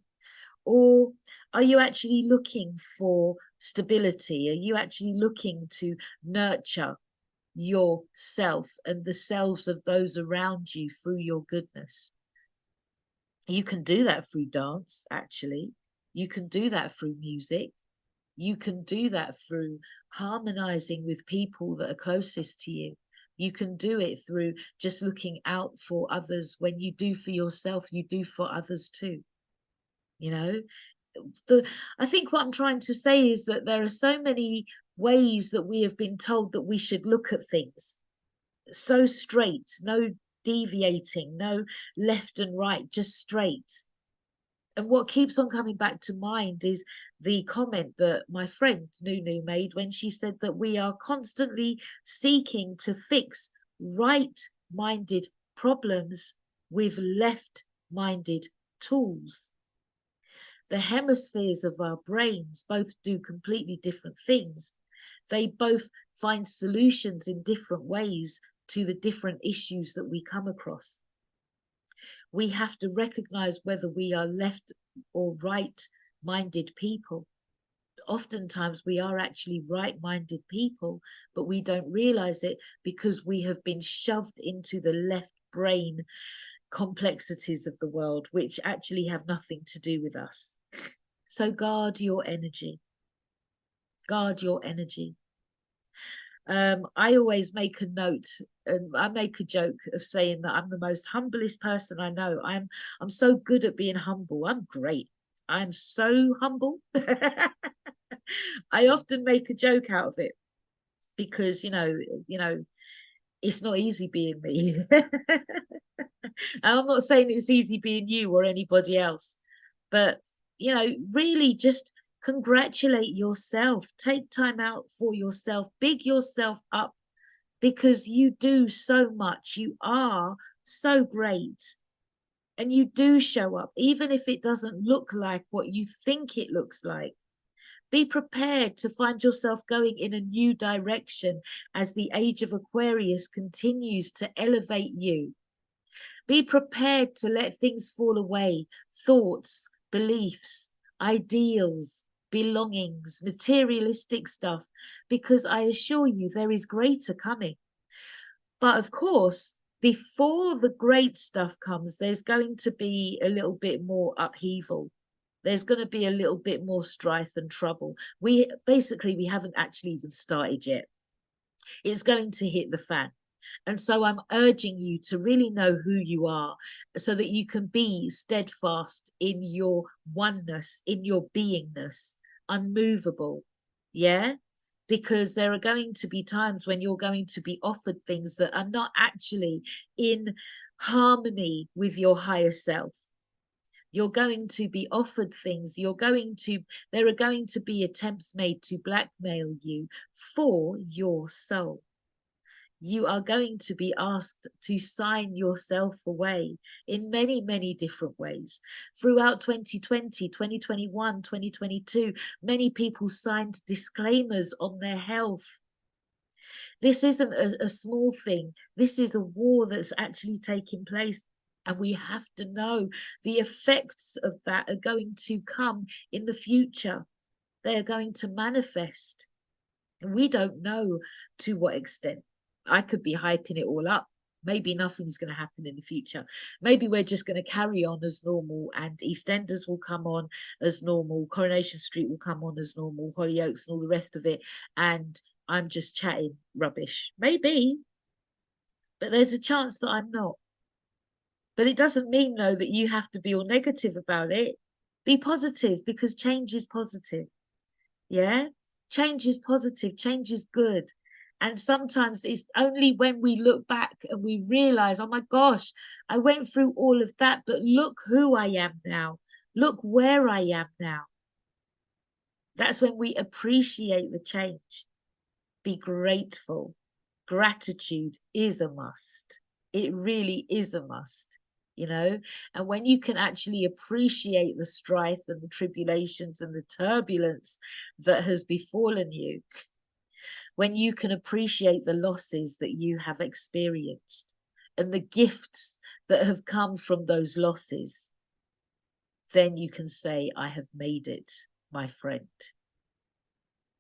S1: Or are you actually looking for stability? Are you actually looking to nurture yourself and the selves of those around you through your goodness? You can do that through dance, actually. You can do that through music. You can do that through harmonizing with people that are closest to you. You can do it through just looking out for others. When you do for yourself, you do for others too. You know, I think what I'm trying to say is that there are so many ways that we have been told that we should look at things. So straight, no deviating, no left and right, just straight. And what keeps on coming back to mind is the comment that my friend Nunu made when she said that we are constantly seeking to fix right-minded problems with left-minded tools. The hemispheres of our brains both do completely different things. They both find solutions in different ways to the different issues that we come across. We have to recognize whether we are left or right-minded people. Oftentimes we are actually right-minded people, but we don't realize it because we have been shoved into the left brain complexities of the world, which actually have nothing to do with us. So guard your energy. Guard your energy. I always make a note, and I make a joke of saying that I'm the most humblest person I know. I'm so good at being humble. I'm great. I'm so humble. I often make a joke out of it because you know, it's not easy being me. I'm not saying it's easy being you or anybody else, but you know, really just congratulate yourself. Take time out for yourself. Big yourself up because you do so much. You are so great. And you do show up, even if it doesn't look like what you think it looks like. Be prepared to find yourself going in a new direction as the age of Aquarius continues to elevate you. Be prepared to let things fall away, thoughts, beliefs, ideals, belongings, materialistic stuff, because I assure you there is greater coming. But of course, before the great stuff comes, there's going to be a little bit more upheaval. There's going to be a little bit more strife and trouble. We haven't actually even started yet. It's going to hit the fan. And so I'm urging you to really know who you are so that you can be steadfast in your oneness, in your beingness, unmovable. Yeah? Because there are going to be times when you're going to be offered things that are not actually in harmony with your higher self. You're going to be offered things. There are going to be attempts made to blackmail you for your soul. You are going to be asked to sign yourself away in many, many different ways. Throughout 2020, 2021, 2022, many people signed disclaimers on their health. This isn't a small thing. This is a war that's actually taking place. And we have to know the effects of that are going to come in the future. They are going to manifest. And we don't know to what extent. I could be hyping it all up. Maybe nothing's going to happen in the future. Maybe we're just going to carry on as normal and EastEnders will come on as normal. Coronation Street will come on as normal. Hollyoaks and all the rest of it. And I'm just chatting rubbish. Maybe. But there's a chance that I'm not. But it doesn't mean, though, that you have to be all negative about it. Be positive because change is positive. Yeah? Change is positive. Change is good. And sometimes it's only when we look back and we realize, oh my gosh, I went through all of that, but look who I am now. Look where I am now. That's when we appreciate the change. Be grateful. gratitude is a must. It really is a must, you know. And when you can actually appreciate the strife and the tribulations and the turbulence that has befallen you, when you can appreciate the losses that you have experienced and the gifts that have come from those losses, then you can say, I have made it, my friend.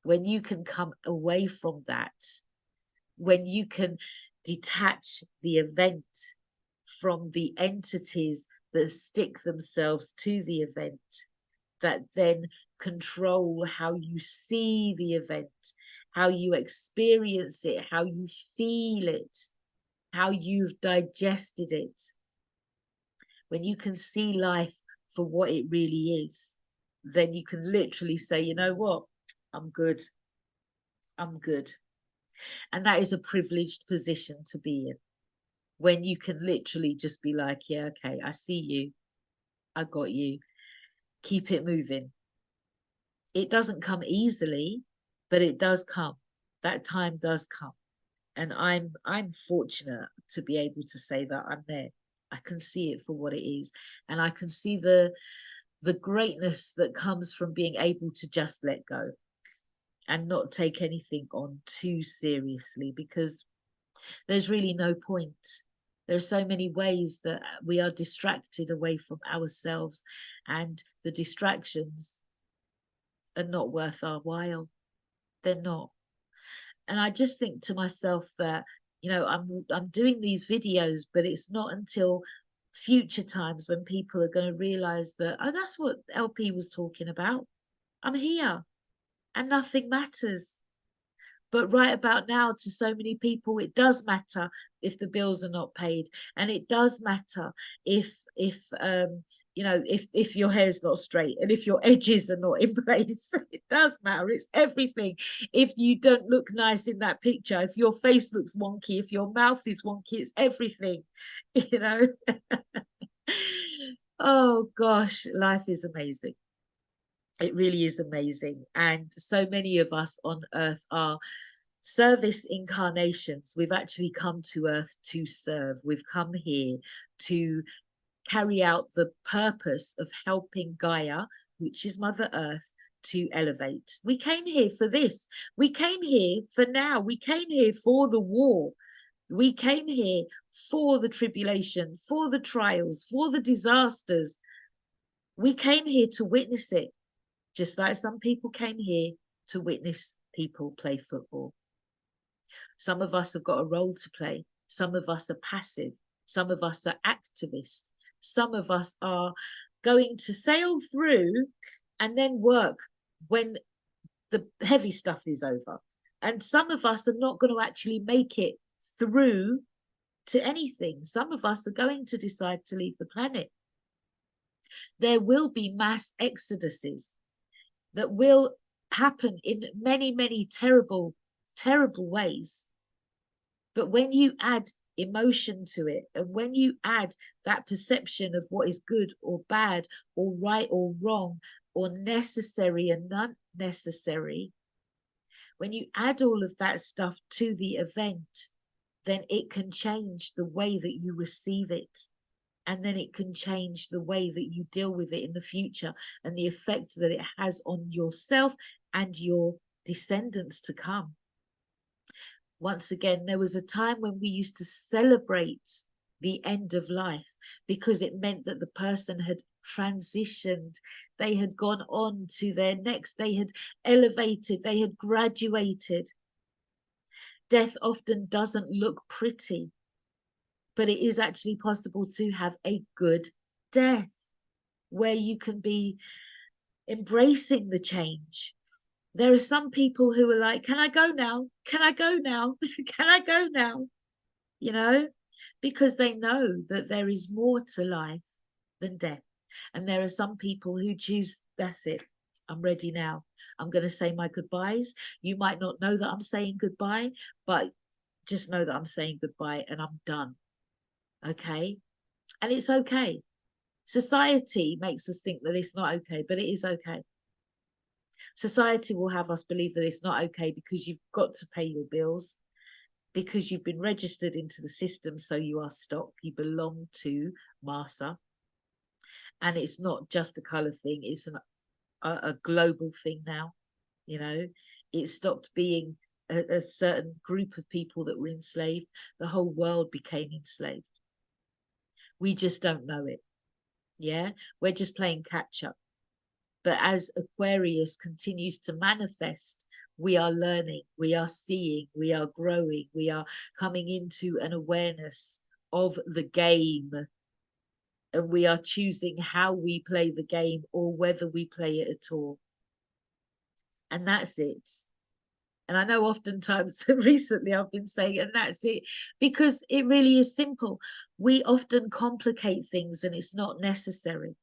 S1: When you can come away from that, when you can detach the event from the entities that stick themselves to the event, that then control how you see the event, how you experience it, how you feel it, how you've digested it. When you can see life for what it really is, then you can literally say, you know what, I'm good. I'm good. And that is a privileged position to be in, when you can literally just be like, yeah, okay, I see you. I got you. Keep it moving. It doesn't come easily, but it does come. That time does come. And I'm fortunate to be able to say that I'm there. I can see it for what it is. And I can see the greatness that comes from being able to just let go and not take anything on too seriously, because there's really no point. There are so many ways that we are distracted away from ourselves, and the distractions are not worth our while. They're not. And I just think to myself that, you know, I'm doing these videos, but it's not until future times when people are going to realize that, oh, that's what LP was talking about. I'm here and nothing matters. But right about now, to so many people, it does matter if the bills are not paid, and it does matter if you know, if your hair's not straight and if your edges are not in place. It does matter. It's everything. If you don't look nice in that picture, if your face looks wonky, if your mouth is wonky, it's everything. You know. Oh gosh, life is amazing. It really is amazing. And so many of us on earth are service incarnations. We've actually come to earth to serve. We've come here to carry out the purpose of helping Gaia, which is Mother Earth, to elevate. We came here for this. We came here for now. We came here for the war. We came here for the tribulation, for the trials, for the disasters. We came here to witness it, just like some people came here to witness people play football. Some of us have got a role to play. Some of us are passive. Some of us are activists. Some of us are going to sail through and then work when the heavy stuff is over. And some of us are not going to actually make it through to anything. Some of us are going to decide to leave the planet. There will be mass exoduses that will happen in many, many terrible, terrible ways. But when you add emotion to it, and when you add that perception of what is good or bad or right or wrong or necessary and unnecessary, when you add all of that stuff to the event, then it can change the way that you receive it. And then it can change the way that you deal with it in the future, and the effect that it has on yourself and your descendants to come. Once again, there was a time when we used to celebrate the end of life because it meant that the person had transitioned. They had gone on to their next, they had elevated, they had graduated. Death often doesn't look pretty, but it is actually possible to have a good death where you can be embracing the change. There are some people who are like, can I go now? Can I go now? Can I go now? You know, because they know that there is more to life than death. And there are some people who choose, that's it, I'm ready now. I'm going to say my goodbyes. You might not know that I'm saying goodbye, but just know that I'm saying goodbye and I'm done. Okay? And it's okay. Society makes us think that it's not okay, but it is okay. Society will have us believe that it's not okay because you've got to pay your bills. because you've been registered into the system, so you are stock, you belong to Masa. And it's not just a color thing, it's a global thing now. You know, it stopped being a certain group of people that were enslaved. The whole world became enslaved. We just don't know it. Yeah, we're just playing catch up. But as Aquarius continues to manifest, we are learning, we are seeing, we are growing, we are coming into an awareness of the game. And we are choosing how we play the game or whether we play it at all. And that's it. And I know oftentimes recently I've been saying, and that's it, because it really is simple. We often complicate things and it's not necessary.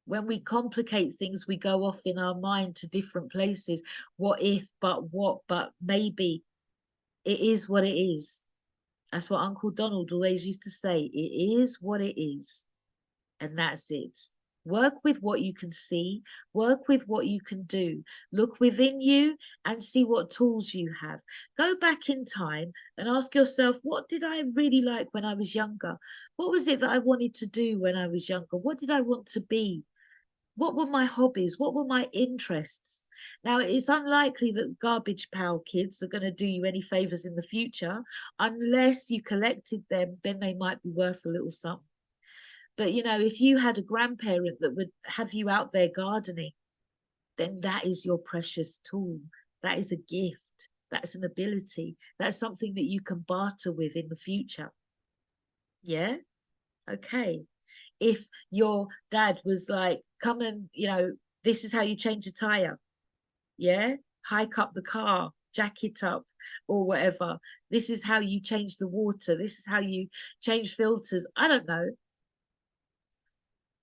S1: When we complicate things, we go off in our mind to different places. What if, but what, but maybe. It is what it is. That's what Uncle Donald always used to say. It is what it is. And that's it. Work with what you can see, work with what you can do, look within you and see what tools you have. Go back in time and ask yourself, what did I really like when I was younger? What was it that I wanted to do when I was younger? What did I want to be? What were my hobbies? What were my interests? Now, it's unlikely that Garbage Pail Kids are going to do you any favors in the future. Unless you collected them, then they might be worth a little something. But, you know, if you had a grandparent that would have you out there gardening, then that is your precious tool. That is a gift. That's an ability. That's something that you can barter with in the future. Yeah? Okay. If your dad was like, come and, you know, this is how you change a tire. Yeah? Hike up the car, jack it up, or whatever. This is how you change the water. This is how you change filters. I don't know.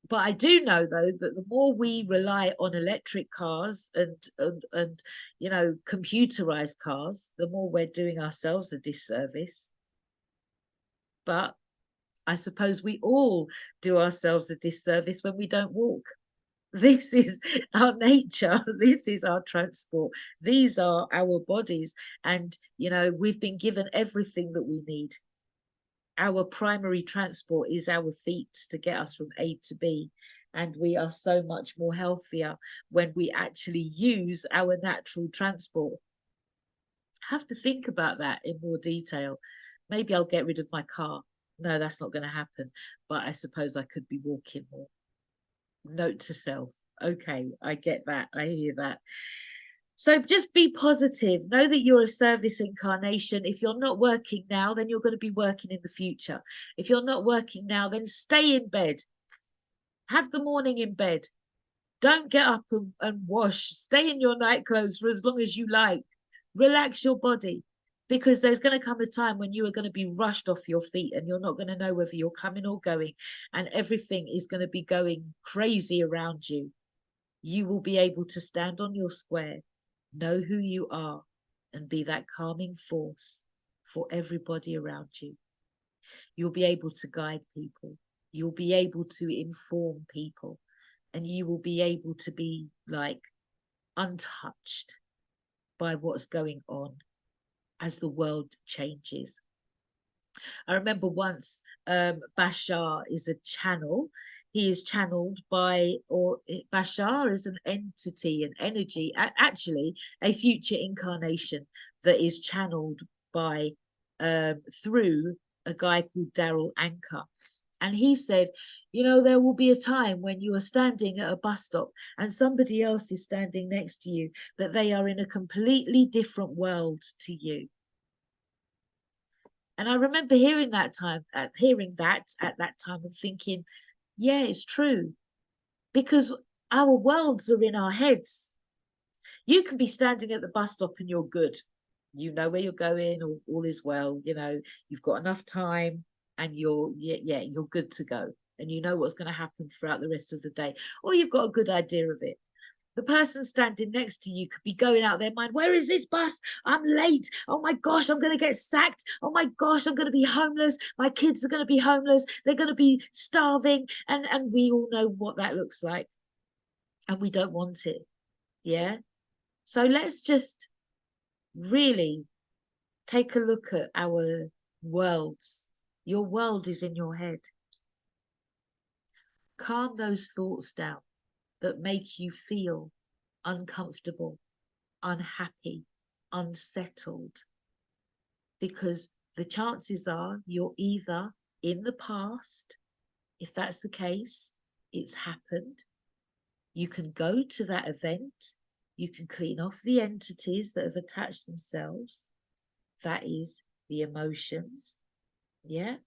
S1: But I do know though that the more we rely on electric cars and you know computerized cars, the more we're doing ourselves a disservice. But I suppose we all do ourselves a disservice when we don't walk. This is our nature. This is our transport. These are our bodies. And, you know, we've been given everything that we need. Our primary transport is our feet to get us from A to B. And we are so much more healthier when we actually use our natural transport. I have to think about that in more detail. Maybe I'll get rid of my car. No, that's not going to happen. But I suppose I could be walking more. Note to self. Okay, I get that. I hear that. So just be positive. Know that you're a service incarnation. If you're not working now, then you're going to be working in the future. If you're not working now, then stay in bed. Have the morning in bed. Don't get up and wash. Stay in your night clothes for as long as you like. Relax your body, because there's going to come a time when you are going to be rushed off your feet and you're not going to know whether you're coming or going, and everything is going to be going crazy around you. You will be able to stand on your square, know who you are, and be that calming force for everybody around you. You'll be able to guide people. You'll be able to inform people, and you will be able to be like untouched by what's going on as the world changes. I remember once Bashar is a channel. He is channeled by, or Bashar is an entity, an energy, actually a future incarnation that is channeled by through a guy called Daryl Anchor. And he said, you know, there will be a time when you are standing at a bus stop and somebody else is standing next to you, that they are in a completely different world to you. And I remember hearing that at that time and thinking, yeah, it's true. Because our worlds are in our heads. You can be standing at the bus stop and you're good. You know where you're going, all is well, you know, you've got enough time and you're good to go. And you know what's going to happen throughout the rest of the day. Or you've got a good idea of it. The person standing next to you could be going out their mind, where is this bus? I'm late. Oh my gosh, I'm going to get sacked. Oh my gosh, I'm going to be homeless. My kids are going to be homeless. They're going to be starving. And we all know what that looks like. And we don't want it. Yeah. So let's just really Take a look at our worlds. Your world is in your head. Calm those thoughts down that make you feel uncomfortable, unhappy, unsettled, because the chances are you're either in the past. If that's the case, it's happened. You can go to that event. You can clean off the entities that have attached themselves. That is the emotions, yeah,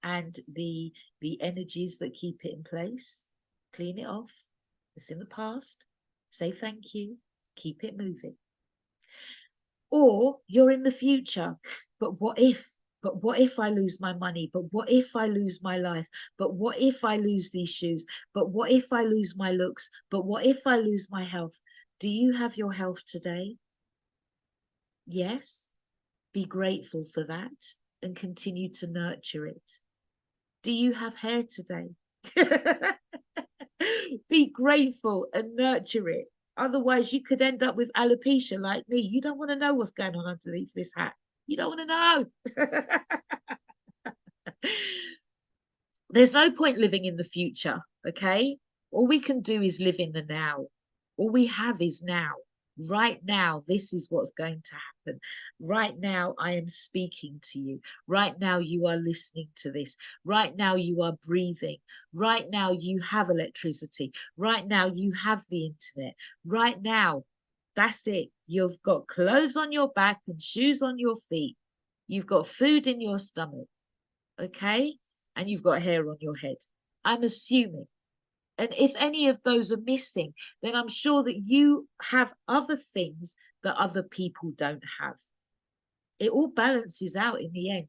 S1: and the energies that keep it in place. Clean it off. It's in the past. Say thank you. Keep it moving. Or you're in the future. But what if? But what if I lose my money? But what if I lose my life? But what if I lose these shoes? But what if I lose my looks? But what if I lose my health? Do you have your health today? Yes. Be grateful for that and continue to nurture it. Do you have hair today? Be grateful and nurture it. Otherwise, you could end up with alopecia like me. You don't want to know what's going on underneath this hat. You don't want to know. There's no point living in the future, okay? All we can do is live in the now. All we have is now. Right now, this is what's going to happen. Right now, I am speaking to you. Right now, you are listening to this. Right now, you are breathing. Right now, you have electricity. Right now, you have the internet. Right now, that's it. You've got clothes on your back and shoes on your feet. You've got food in your stomach, okay? And you've got hair on your head. I'm assuming. And if any of those are missing, then I'm sure that you have other things that other people don't have. It all balances out in the end.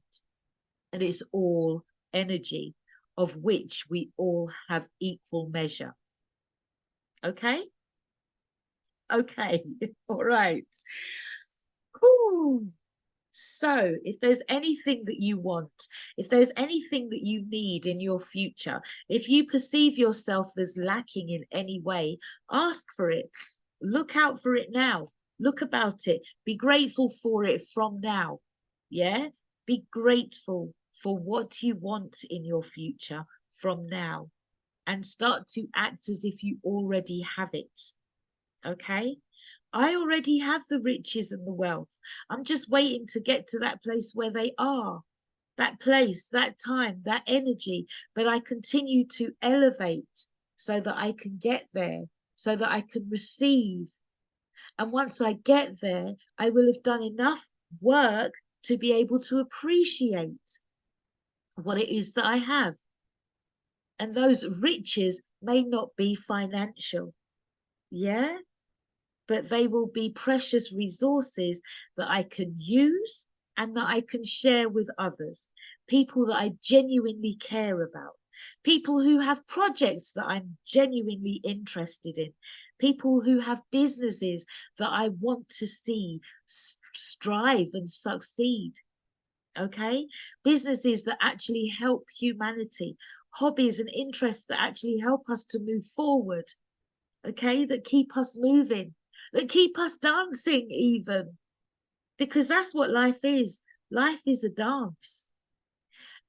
S1: And it's all energy, of which we all have equal measure. Okay? Okay. All right. Cool. So, if there's anything that you want, if there's anything that you need in your future, if you perceive yourself as lacking in any way, ask for it. Look out for it now. Look about it. Be grateful for it from now. Yeah? Be grateful for what you want in your future from now and start to act as if you already have it. Okay? I already have the riches and the wealth. I'm just waiting to get to that place where they are, that place, that time, that energy. But I continue to elevate so that I can get there, so that I can receive. And once I get there, I will have done enough work to be able to appreciate what it is that I have. And those riches may not be financial. Yeah? But they will be precious resources that I can use and that I can share with others, people that I genuinely care about, people who have projects that I'm genuinely interested in, people who have businesses that I want to see strive and succeed. Okay, businesses that actually help humanity, hobbies and interests that actually help us to move forward. Okay, that keep us moving, that keep us dancing even, because that's what life is. Life is a dance.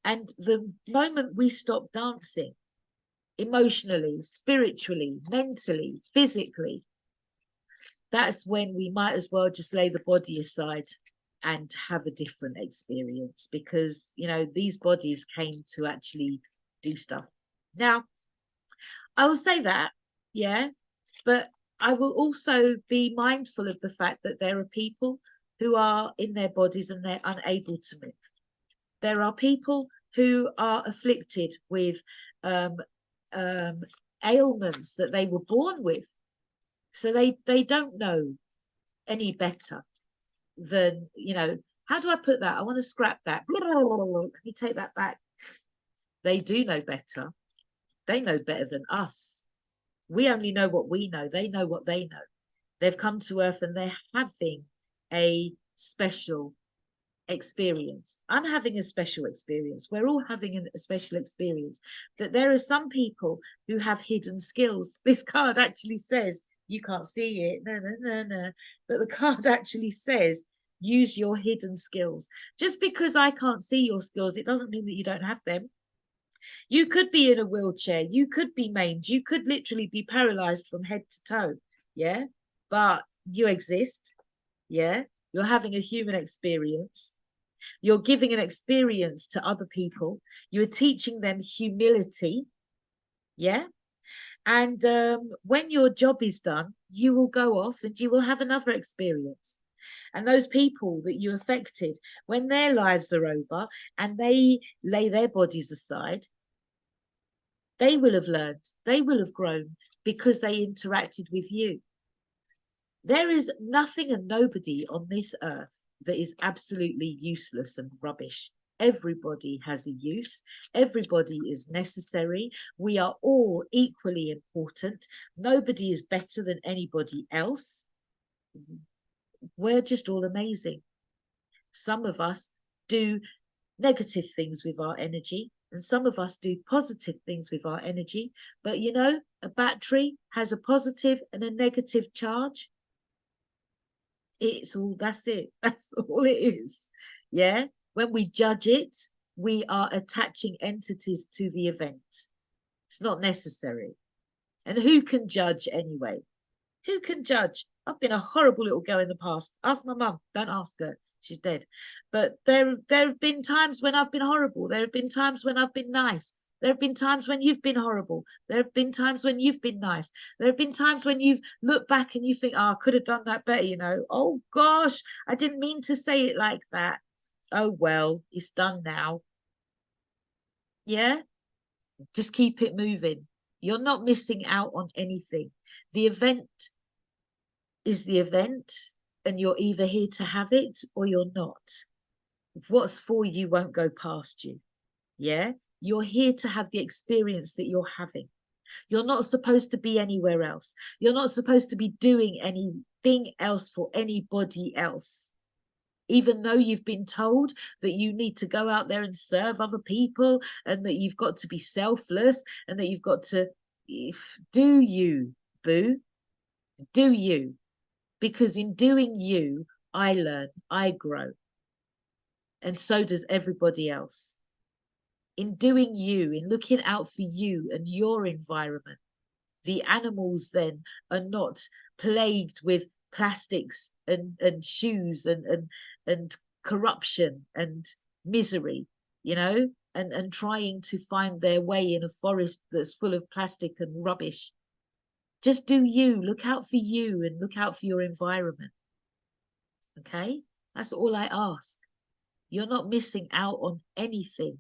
S1: And the moment we stop dancing, emotionally, spiritually, mentally, physically, that's when we might as well just lay the body aside and have a different experience, because, you know, these bodies came to actually do stuff. Now, I will say that, yeah, but I will also be mindful of the fact that there are people who are in their bodies and they're unable to move. There are people who are afflicted with ailments that they were born with. So they don't know any better than, you know, how do I put that? I want to scrap that. Let me take that back. They do know better. They know better than us. We only know what we know. They know what they know. They've come to Earth and they're having a special experience. I'm having a special experience. We're all having a special experience. That there are some people who have hidden skills. This card actually says, you can't see it, no. But the card actually says Use your hidden skills. Just because I can't see your skills, it doesn't mean that you don't have them. You could be in a wheelchair, you could be maimed, you could literally be paralyzed from head to toe. Yeah. But you exist. Yeah. You're having a human experience. You're giving an experience to other people. You're teaching them humility. Yeah. And when your job is done, you will go off and you will have another experience. And those people that you affected, when their lives are over and they lay their bodies aside, they will have learned, they will have grown because they interacted with you. There is nothing and nobody on this earth that is absolutely useless and rubbish. Everybody has a use. Everybody is necessary. We are all equally important. Nobody is better than anybody else. We're just all amazing. Some of us do negative things with our energy, and some of us do positive things with our energy. But you know, a battery has a positive and a negative charge. It's all, that's it. That's all it is. Yeah. When we judge it, we are attaching entities to the event. It's not necessary. And who can judge anyway? Who can judge? I've been a horrible little girl in the past. Ask my mum. Don't ask her. She's dead. But there have been times when I've been horrible. There have been times when I've been nice. There have been times when you've been horrible. There have been times when you've been nice. There have been times when you've looked back and you think, oh, I could have done that better, you know. Oh, gosh, I didn't mean to say it like that. Oh, well, it's done now. Yeah, just keep it moving. You're not missing out on anything. The event is the event, and you're either here to have it or you're not. What's for you won't go past you. Yeah, you're here to have the experience that you're having. You're not supposed to be anywhere else. You're not supposed to be doing anything else for anybody else. Even though you've been told that you need to go out there and serve other people and that you've got to be selfless and that you've got to, do you, boo? Do you? Because in doing you, I learn, I grow. And so does everybody else. In doing you, in looking out for you and your environment, the animals then are not plagued with plastics and shoes and corruption and misery, you know, and trying to find their way in a forest that's full of plastic and rubbish. Just do you, look out for you and look out for your environment. Okay, that's all I ask. You're not missing out on anything.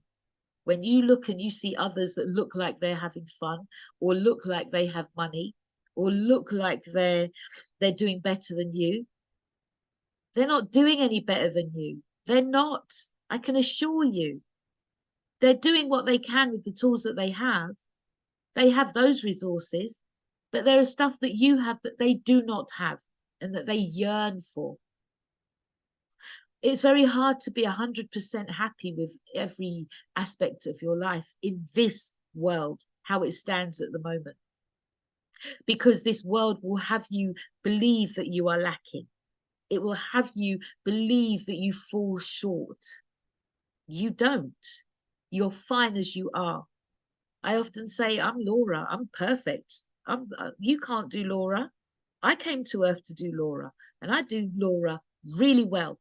S1: When you look and you see others that look like they're having fun or look like they have money or look like they're doing better than you, they're not doing any better than you. They're not. I can assure you. They're doing what they can with the tools that they have. They have those resources, but there is stuff that you have that they do not have and that they yearn for. It's very hard to be 100% happy with every aspect of your life in this world, how it stands at the moment. Because this world will have you believe that you are lacking. It will have you believe that you fall short. You don't. You're fine as you are. I often say, I'm Laura. I'm perfect. You can't do Laura. I came to Earth to do Laura, and I do Laura really well.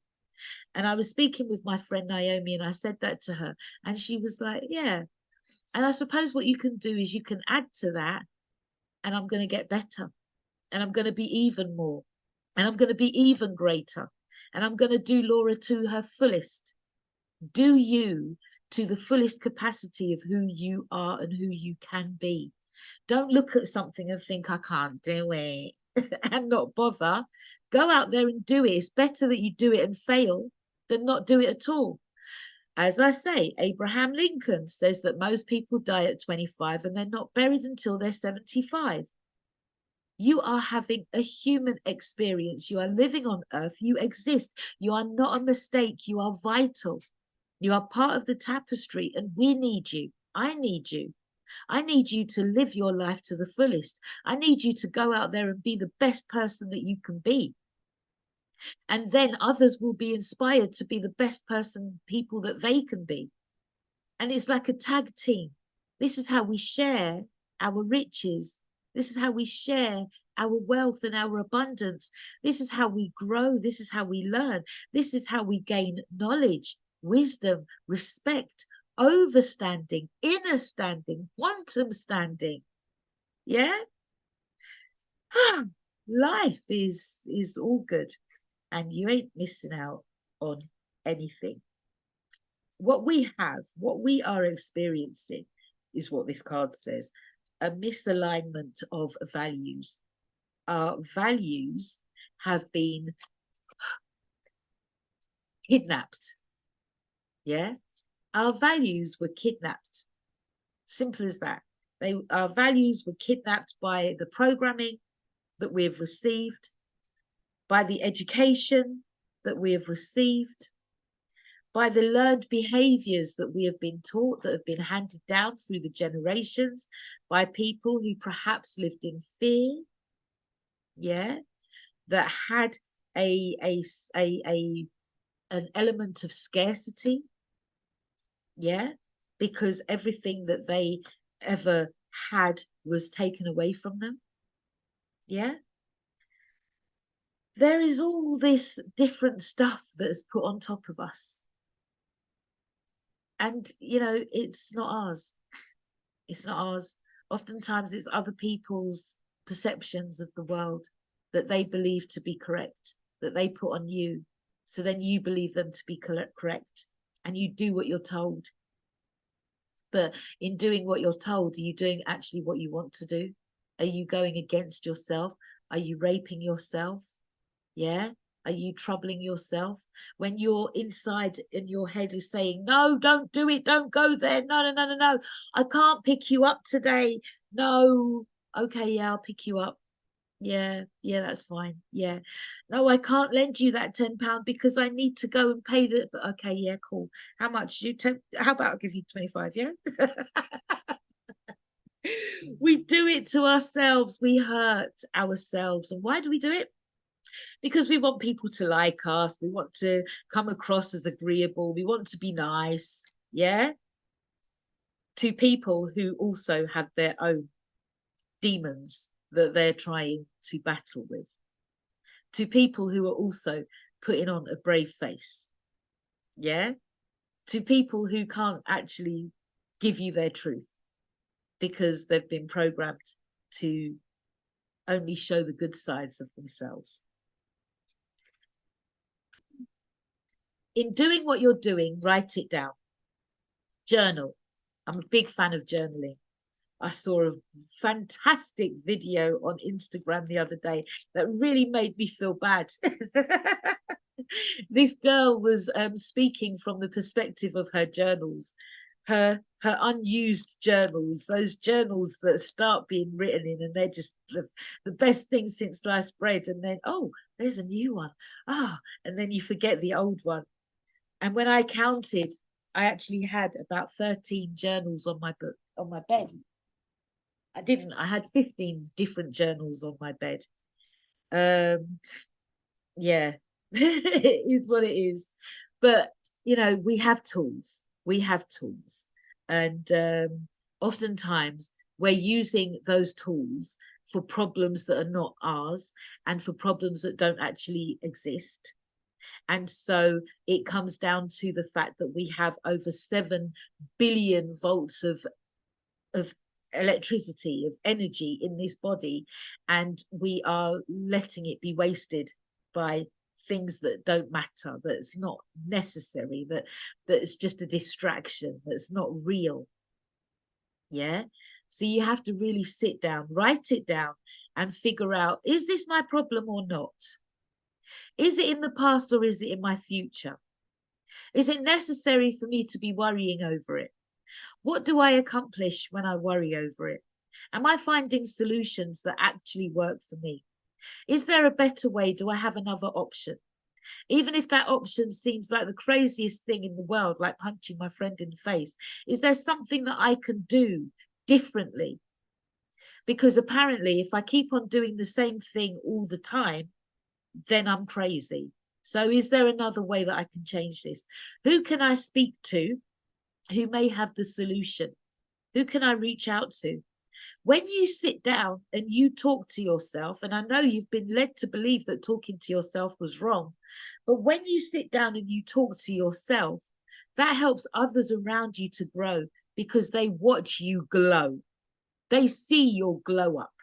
S1: And I was speaking with my friend Naomi, and I said that to her, and she was like, yeah. And I suppose what you can do is you can add to that, and I'm going to get better, and I'm going to be even more, and I'm going to be even greater, and I'm going to do Laura to her fullest. Do you to the fullest capacity of who you are and who you can be. Don't look at something and think, I can't do it, and not bother. Go out there and do it. It's better that you do it and fail than not do it at all. As I say, Abraham Lincoln says that most people die at 25 and they're not buried until they're 75. You are having a human experience. You are living on earth. You exist. You are not a mistake. You are vital. You are part of the tapestry, and we need you. I need you. I need you to live your life to the fullest. I need you to go out there and be the best person that you can be. And then others will be inspired to be the best people that they can be. And it's like a tag team. This is how we share our riches. This is how we share our wealth and our abundance. This is how we grow. This is how we learn. This is how we gain knowledge, wisdom, respect, overstanding, inner standing, quantum standing. Yeah. Life is all good, and you ain't missing out on anything. What we have, what we are experiencing, is what this card says: a misalignment of values. Our values have been kidnapped. Yeah, our values were kidnapped. Simple as that. Our values were kidnapped by the programming that we have received, by the education that we have received, by the learned behaviors that we have been taught, that have been handed down through the generations, by people who perhaps lived in fear, yeah, that had an element of scarcity, yeah, because everything that they ever had was taken away from them. Yeah, there is all this different stuff that is put on top of us, and you know, it's not ours. It's not ours. Oftentimes it's other people's perceptions of the world that they believe to be correct, that they put on you, so then you believe them to be correct, and you do what you're told. But in doing what you're told, are you doing actually what you want to do? Are you going against yourself? Are you raping yourself? Yeah. Are you troubling yourself when your inside in your head is saying, no, don't do it, don't go there, no, I can't pick you up today, no. Okay, yeah, I'll pick you up. Yeah, that's fine. Yeah, no, I can't lend you that £10 because I need to go and pay the. Okay, yeah, cool. How much? How about I'll give you 25? Yeah. We do it to ourselves. We hurt ourselves. And why do we do it? Because we want people to like us. We want to come across as agreeable. We want to be nice. Yeah. To people who also have their own demons that they're trying to battle with. To people who are also putting on a brave face. Yeah. To people who can't actually give you their truth because they've been programmed to only show the good sides of themselves. In doing what you're doing, write it down. Journal. I'm a big fan of journaling. I saw a fantastic video on Instagram the other day that really made me feel bad. This girl was speaking from the perspective of her journals, her unused journals, those journals that start being written in and they're just the best thing since sliced bread, and then, oh, there's a new one. And then you forget the old one. And when I counted, I actually had about 13 journals on my bed. I had 15 different journals on my bed. Yeah, it is what it is. But, you know, we have tools. And oftentimes we're using those tools for problems that are not ours and for problems that don't actually exist. And so it comes down to the fact that we have over 7 billion volts of electricity, of energy in this body, and we are letting it be wasted by things that don't matter, that's not necessary, that's just a distraction, that's not real. Yeah. So you have to really sit down, write it down, and figure out, is this my problem or not? Is it in the past or is it in my future? Is it necessary for me to be worrying over it? What do I accomplish when I worry over it? Am I finding solutions that actually work for me? Is there a better way? Do I have another option? Even if that option seems like the craziest thing in the world, like punching my friend in the face, is there something that I can do differently? Because apparently, if I keep on doing the same thing all the time, then I'm crazy. So is there another way that I can change this? Who can I speak to who may have the solution? Who can I reach out to? When you sit down and you talk to yourself, and I know you've been led to believe that talking to yourself was wrong, but when you sit down and you talk to yourself, that helps others around you to grow because they watch you glow. They see your glow up.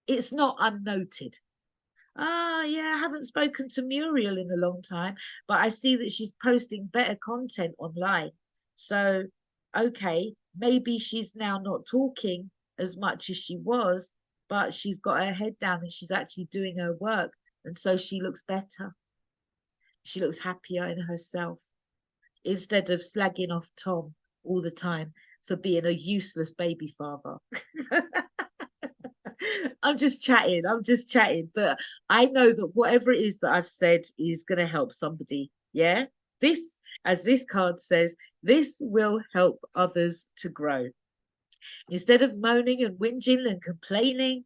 S1: It's not unnoted. Ah, yeah, I haven't spoken to Muriel in a long time, but I see that she's posting better content online. So, okay, maybe she's now not talking as much as she was, but she's got her head down and she's actually doing her work. And so she looks better. She looks happier in herself instead of slagging off Tom all the time for being a useless baby father. I'm just chatting, but I know that whatever it is that I've said is going to help somebody. Yeah. This, as this card says, this will help others to grow. Instead of moaning and whinging and complaining,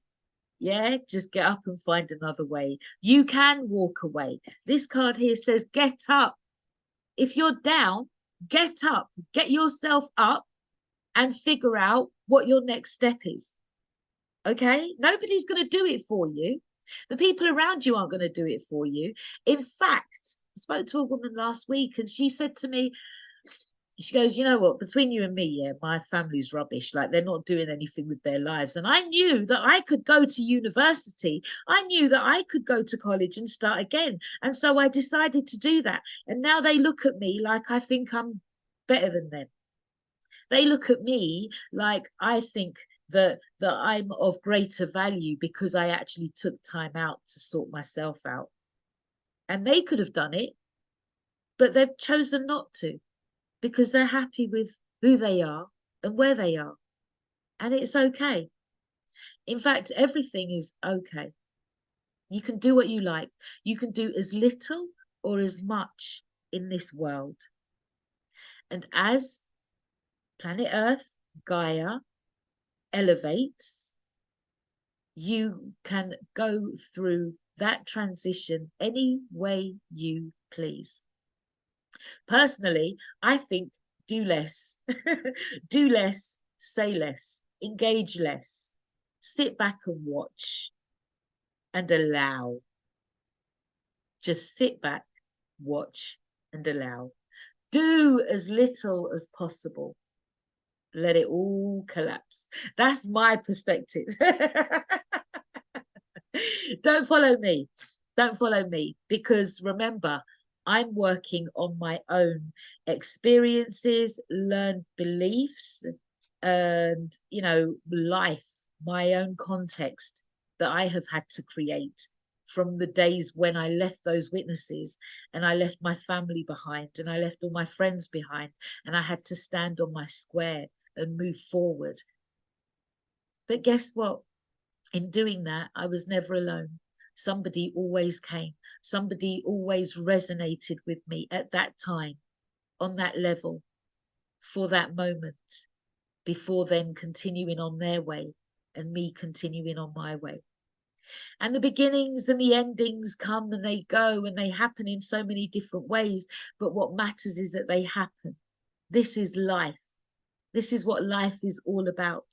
S1: yeah, just get up and find another way. You can walk away. This card here says, get up. If you're down, get up, get yourself up and figure out what your next step is. Okay, nobody's going to do it for you. The people around you aren't going to do it for you. In fact, I spoke to a woman last week and she said to me, she goes, you know what, between you and me, yeah, my family's rubbish. Like they're not doing anything with their lives. And I knew that I could go to university. I knew that I could go to college and start again. And so I decided to do that. And now they look at me like I think I'm better than them. They look at me like I think that I'm of greater value because I actually took time out to sort myself out. And they could have done it, but they've chosen not to because they're happy with who they are and where they are. And it's okay. In fact, everything is okay. You can do what you like. You can do as little or as much in this world. And as planet Earth, Gaia, elevates, you can go through that transition any way you please. Personally, I think do less, do less, say less, engage less, sit back and watch and allow. Just sit back, watch and allow. Do as little as possible. Let it all collapse. That's my perspective. Don't follow me. Don't follow me because remember, I'm working on my own experiences, learned beliefs, and, you know, life, my own context that I have had to create from the days when I left those witnesses and I left my family behind and I left all my friends behind and I had to stand on my square and move forward. But guess what? In doing that, I was never alone. Somebody always came. Somebody always resonated with me at that time, on that level, for that moment, before then continuing on their way and me continuing on my way. And the beginnings and the endings come and they go and they happen in so many different ways. But what matters is that they happen. This is life. This is what life is all about.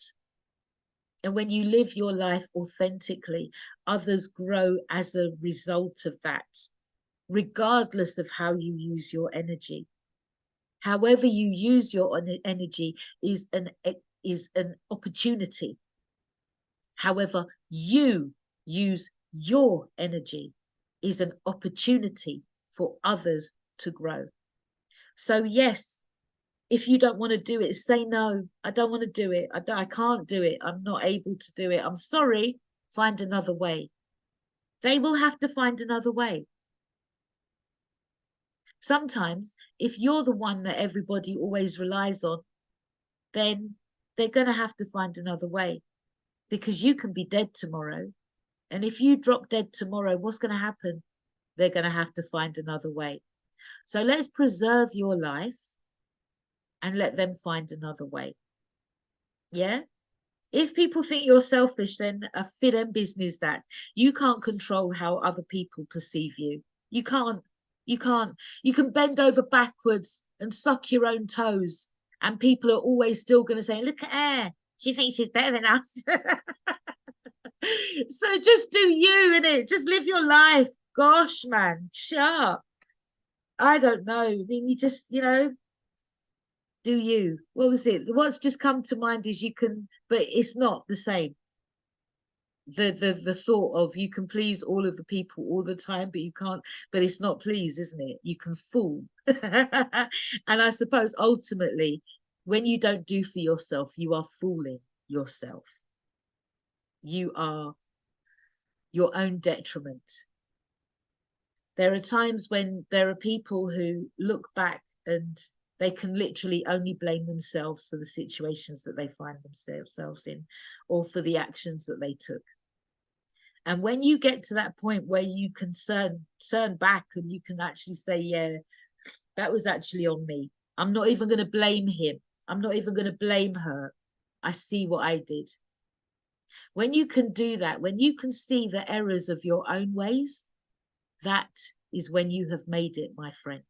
S1: And when you live your life authentically, others grow as a result of that, regardless of how you use your energy. However you use your energy is an opportunity. However you use your energy is an opportunity for others to grow. So yes, if you don't want to do it, say no. I don't want to do it. I can't do it. I'm not able to do it. I'm sorry. Find another way. They will have to find another way. Sometimes, if you're the one that everybody always relies on, then they're going to have to find another way because you can be dead tomorrow. And if you drop dead tomorrow, what's going to happen? They're going to have to find another way. So let's preserve your life and let them find another way. Yeah? If people think you're selfish, then a fit and business that you can't control how other people perceive you. You can't, you can't, you can bend over backwards and suck your own toes, and people are always still going to say, look at her. She thinks she's better than us. So just do you in it. Just live your life. Gosh, man. Sure. I don't know. I mean, you just, do you. What was it? What's just come to mind is you can, but it's not the same. The thought of you can please all of the people all the time, but you can't, but it's not please, isn't it? You can fool. And I suppose ultimately, when you don't do for yourself, you are fooling yourself. You are your own detriment. There are times when there are people who look back and they can literally only blame themselves for the situations that they find themselves in, or for the actions that they took. And when you get to that point where you can turn back and you can actually say, yeah, that was actually on me. I'm not even going to blame him. I'm not even going to blame her. I see what I did. When you can do that, when you can see the errors of your own ways, that is when you have made it, my friend.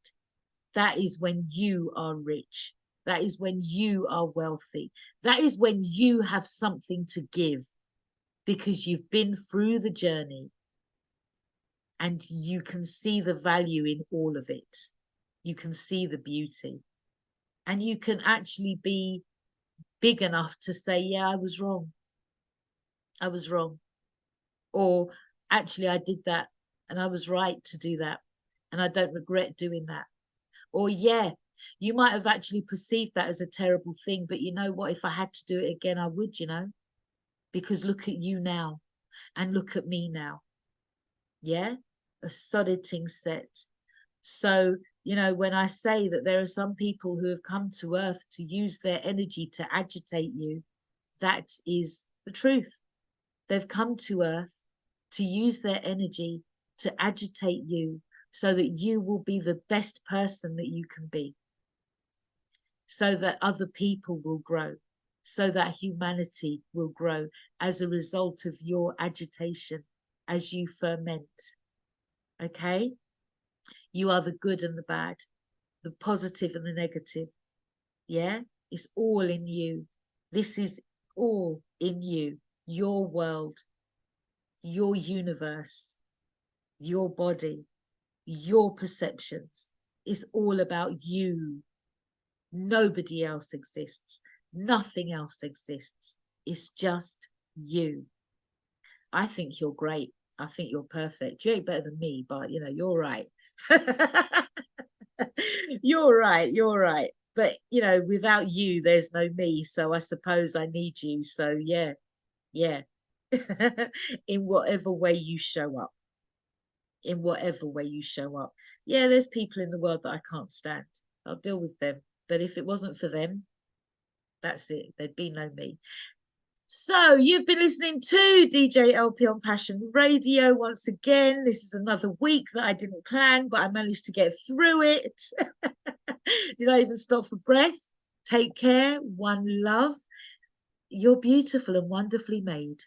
S1: That is when you are rich. That is when you are wealthy. That is when you have something to give, because you've been through the journey and you can see the value in all of it. You can see the beauty, and you can actually be big enough to say, yeah, I was wrong. I was wrong. Or actually, I did that and I was right to do that. And I don't regret doing that. Or, yeah, you might have actually perceived that as a terrible thing, but you know what? If I had to do it again, I would, because look at you now and look at me now. Yeah, a solid thing set. So, when I say that there are some people who have come to earth to use their energy to agitate you, that is the truth. They've come to earth to use their energy to agitate you so that you will be the best person that you can be, so that other people will grow, so that humanity will grow as a result of your agitation as you ferment. Okay? You are the good and the bad, the positive and the negative. Yeah? It's all in you. This is all in you. Your world, your universe, your body, your perceptions. It's all about you. Nobody else exists. Nothing else exists. It's just you. I think you're great. I think you're perfect. You ain't better than me, but you're right. You're right. You're right. But without you, there's no me. So I suppose I need you. So yeah. In whatever way you show up. In whatever way you show up. Yeah, there's people in the world that I can't stand. I'll deal with them. But if it wasn't for them, that's it. There'd be no me. So you've been listening to DJ LP on Passion Radio once again. This is another week that I didn't plan, but I managed to get through it. Did I even stop for breath? Take care. One love. You're beautiful and wonderfully made.